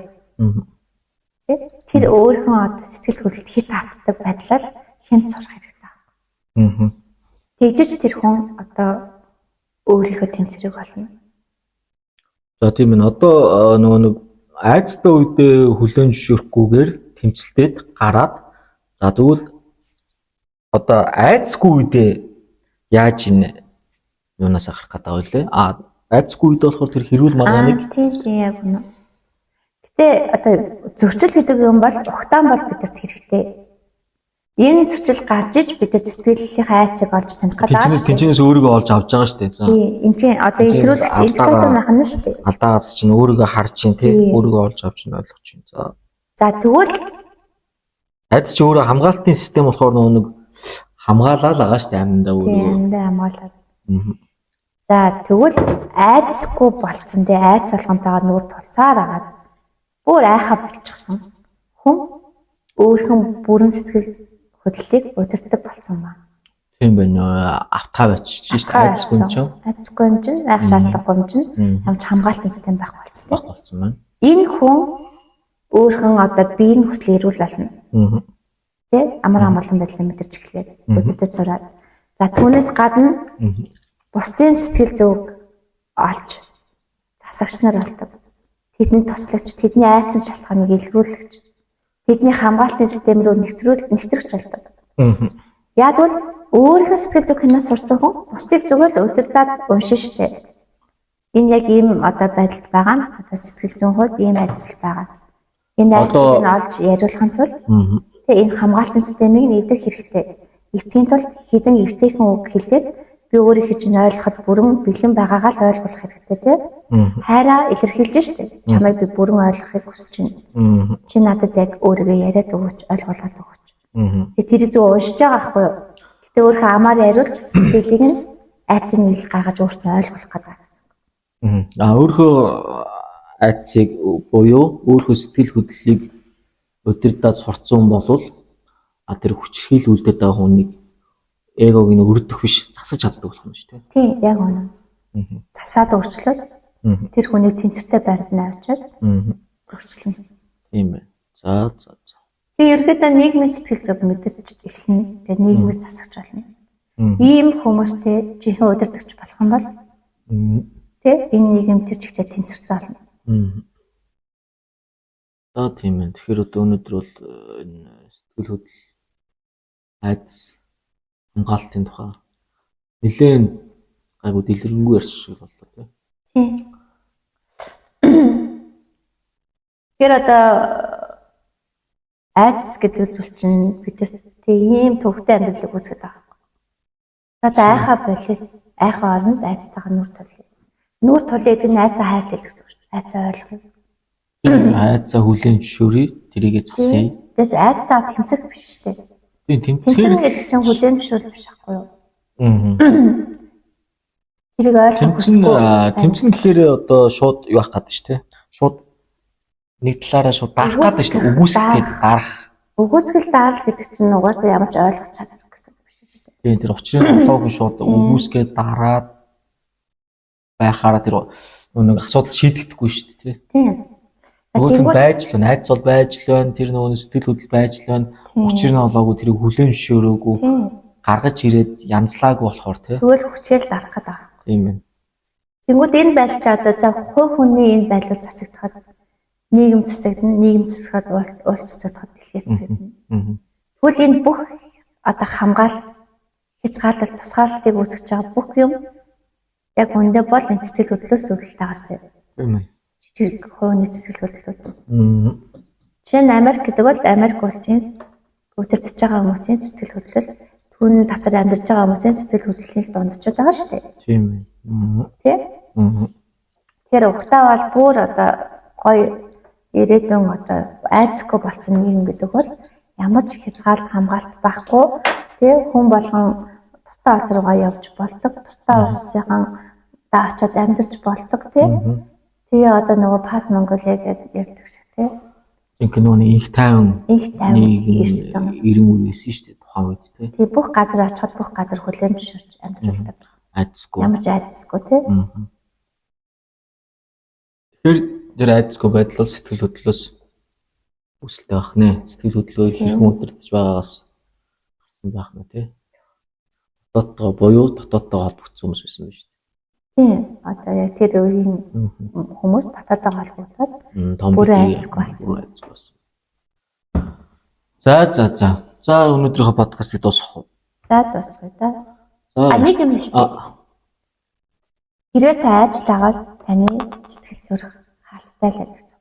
Тэр өөрийнхөө одоо сэтгэл хөдлөлд хит автдаг байдлаар хинт сурах хэрэгтэй байна. Тэгжиж тэр хүн одоо өөрийнхөө тэмцэрэг болно. За тийм ээ. Одоо нөгөө нэг айцтай үедээ хүлэн зөвшөөрөхгүйгээр тэмцэлтэд гараад за тэгвэл одоо айцгүй үедээ яаж энэ юунаас гарах гэдэг вэ лээ? Айцгүй үед болохоор тэр хэрүүл маргааныг тийм яг үнэ. Гэтэ одоо зөрчил гэдэг юм бол ухтаан бол бидэрт хэрэгтэй. Энэ зөрчил гарч иж бид нар сэтгэлийнхээ айцыг олж таних гэдэг шүү дээ. Тэнцэнээс өөрийгөө олж авч байгаа шүү дээ. За. Тийм энэ чинь одоо илрүүлж индикатор нахна шүү дээ. Алдаагаас чинь өөрийгөө харж чинь тий өөрийгөө олж авч чинь ойлгож чинь. За тэгвэл айц чи өөрөө хамгаалтын систем болохоор нэг хамгаалаа л байгаа шүү дээ амьдаа өөрийгөө. Амьдаа хамгаалаад. За тэгвэл айцгүй болцсон дээ айц болгонтойгоо нүүр тулсаар агаад бүр айхаа болчихсон хүн өөрхөн бүрэн сэтгэл хөдлөлийг удирдах болсон байна. Тийм байна. Автаа бачиж шүү дээ айцгүй юм чинь. Айцгүй юм чинь айх шаардлагагүй юм чинь ямч хамгаалтын систем байхгүй болсон байна. Энэ хүн өөрхөн одоо биеийн хөдлөл эрүүл болно. Тэ амар амгалан байдлаа мэдэрч эхлээд өдөртөө сураад. За түүнээс гадна бусдын сэтгэл зүг олж засагч нар болдог. Тэдний туслагч, тэдний айцсан шалтгааныг илрүүлэгч, тэдний хамгаалтын систем рүү нэвтрэгч болдог. Яг бол өөрийнхөө сэтгэл зүг хинаас сурцсан хүн бусдыг зүгээр л удирдаад уншин штэ. Энэ яг ийм одоо байдалд байгаа нь одоо сэтгэл зүйн хувьд ийм ажил байгаа. Энэ ажлыг нь олж яриулахын тулд тэгээ энэ хамгаалтын системийг нэвдэх хэрэгтэй. Эвтгийн тулд хідэн эвтэйхэн үг хэлээд би өөрийг хийж ойлгоход бүрэн бэлэн байгаагаа л ойлгох хэрэгтэй тий. Хайраа илэрхийлж штэ. Чамайг би бүрэн ойлгохыг хүсэж байна. Чи надад яг өөрийгөө яриад өгөөч, ойлгуулад өгөөч. Тэгээ тэр зүг уншиж байгаа байхгүй юу? Гэтэ өөрийнхөө амаар яриулж сэтгэлийг нь айцын нэг гаргаж өөртөө ойлгуулах гэдэг гэсэн. Өөрийнхөө айцыг буюу өөрийнхөө сэтгэл хөдлөлийг удирдах сурцсан болвол тэр хүчрхийл үлдээд байгаа хүнийг эгог нь өрдөх биш засаж чаддаг болох юм шүү дээ. Тийм яг үнэ. Засаад өөрчлөөд тэр хүнийг тэнцвэртэй байранд нь авчаад өөрчлөнө. Тийм байна. За. Тэгээ ерөөдөө нийгмийн сэтгэл зүг мэдэрч эхлэнэ. Тэгээ нийгмийг засагч болно. Ийм хүмүүстэй жинхэнэ удирдахч болох юм бол тэ энэ нийгэм тэр чигтээ тэнцвэртэй болно. За тийм ээ. Тэгэхээр өнөөдөр бол энэ Сэтгэл хөдлөл айдас хамгаалтын тухай нэлээд гайгүй дэлгэрэнгүй ярьж шиг боллоо тий. Тийм. Тэгэхээр одоо айдас гэдэг зүйл чинь бидэрт тийм төвхтэй амьдралыг үүсгэж байгаа. Одоо айхаа болоод айхаа оронд айцтайгаа нүр тулъя. Нүр тулъя гэдэг нь айцаа хайрлаа гэсэн үг шүү. Айцаа ойлгоно. Айцаа хүлээн зөвшөөрье, тэрийгэ засъя. Тэс айцтайгаа тэмцэх биш шүү дээ. Тийм Тэмцэх гэдэг чинь хүлээн зөвшөөрөх биш байхгүй юу? Тэрийг ойлгох хэрэггүй. Тэмцэн гэхээр одоо шууд юу ах гэдэг шүү дээ. Шууд нэг талаараа шууд дарах гэдэг шүү дээ. Үгүйсгэх гэдэг дарах. Үгүйсгэл дарал гэдэг чинь угаасаа ямар ч ойлгох чадвар гэсэн үг биш шүү дээ. Тийм тэр учрын болоогүй шууд үгүйсгээ дараад байхаараа тэр нэг асуудал шийдэгдэхгүй шүү дээ. Тийм. Нөгөө байж л байна. Айц бол байж л байна. Тэр нөгөө сэтгэл хөдлөл байж л байна. Учрын болоогүй тэрийг хүлээн зөвшөөрөөгүй гаргаж ирээд янзлаагүй болохоор тий. Тэгвэл хүчээр дарах гэдэг байна. Тийм ээ. Тэнгүүд энэ байдал ч одоо за хувь хүний энэ байдлууд засагдахад нийгэм засагдана, нийгэм засахад улс засагдахад дэлхий засагдана. Тэгвэл энэ бүх одоо хамгаалалт, хязгаарлалт, тусгаарлалтыг үүсгэж байгаа бүх юм яг үндэ бол энэ сэтгэл хөдлөлөөс үүдэлтэй байгаа сте. Тийм ээ. Жижиг хувийн сэтгэл хөдлөлтөөс. Жишээ нь Америк гэдэг бол Америк улсын өвдөртөж байгаа хүмүүсийн сэтгэл хөдлөл түүний дотор амьдарч байгаа хүмүүсийн сэтгэл хөдлөлийн дундчод байгаа шүү дээ. Тийм ээ. Тэ? Тэгэхээр ухтаа бол бүр одоо гоё ирээдүйн одоо айцгүй болсон нийгэм гэдэг бол ямар ч хязгаарлалт хамгаалалт байхгүй тий хүн болгон дуртай улс руугаа явж болдог, дуртай улсынхан даа очиод амьдарч болдог тий. Тэгээ одоо нөгөө Пас Монголиа гэдэг ярьдаг шиг тий. Ингээд нөгөө их тайван ирсэн. 90 үе байсан шүү дээ тухайн үед тий. Тий бүх газар очиход бүх газар хүлээн зөвшөөрч амьдралдаг. Айцгүй. Ямар ч айцгүй тий. Тэгэхээр тэр айцгүй байдал бол сэтгэл хөдлөлөөс үүсэлтэй байх нэ. Сэтгэл хөдлөлөө хэрхэн удирдах байгаагаас гарсан байх нэ тий. Дотооддоо буюу дотооддоо холбогдсон хүмүүс байсан байна шүү дээ. Тийм. Одоо яг тэр үеийн хүмүүс дотооддоо холбогдоод бүр айцгүй болсон. За өнөөдрийнхөө подкастыг дуусгах уу? За дуусгая да. Нэг юм хэлчихье. Хэрвээ та ажил аваад таны сэтгэл зүрх хаалттай л гэсэн.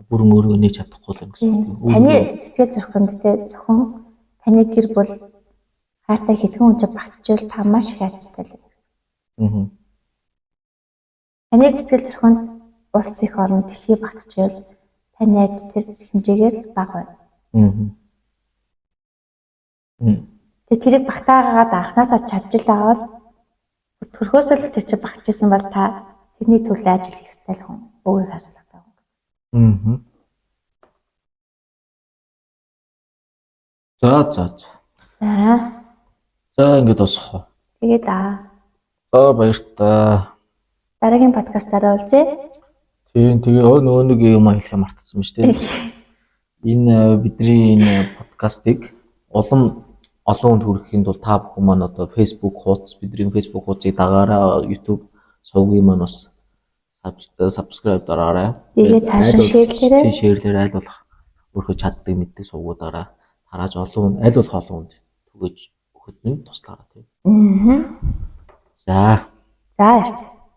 Бүрэн өөрөө нээж чадахгүй л гэсэн. Таны сэтгэл зүрхэнд те зөвхөн таны гэр бүл хайртай хэдхэн хүн ч багтчихвал та маш их айцтай л гэсэн. Таны сэтгэл зүрхэнд улс их орн дэлхий багтчихвал таны айц тэр хэмжээгээр л бага байна. Тэгээ тэрийг багтаагаад анханасаа чарж л байгаа бол төрхөөс л тэр чи багчсан бол та тэрний төлөө ажил хийх ёстой л хүн өвөө харцдаг хүн. За ингээд дуусгах уу? Тэгээд аа. Баярлалаа. Дараагийн подкастаараа уулзъя. Тийм тэгээ нөгөө нэг юм хэлэх мартсан биз дээ. Энэ бидний энэ подкастыг олон хүнд хүрэхэд бол та бүхэн маань одоо Facebook хуудас бидний Facebook хуудсыг дагаараа YouTube сувгийн маань бас subscribe дараарай. Тэгээд цаашаа шеэрлээрэй. Шеэрлээр аль болох өөрөө чаддаг мэддэг сувгуудаараа тарааж олон аль болох олон хүнд түгэж өгөхөд нь туслаарай тийм. За. За ярьж.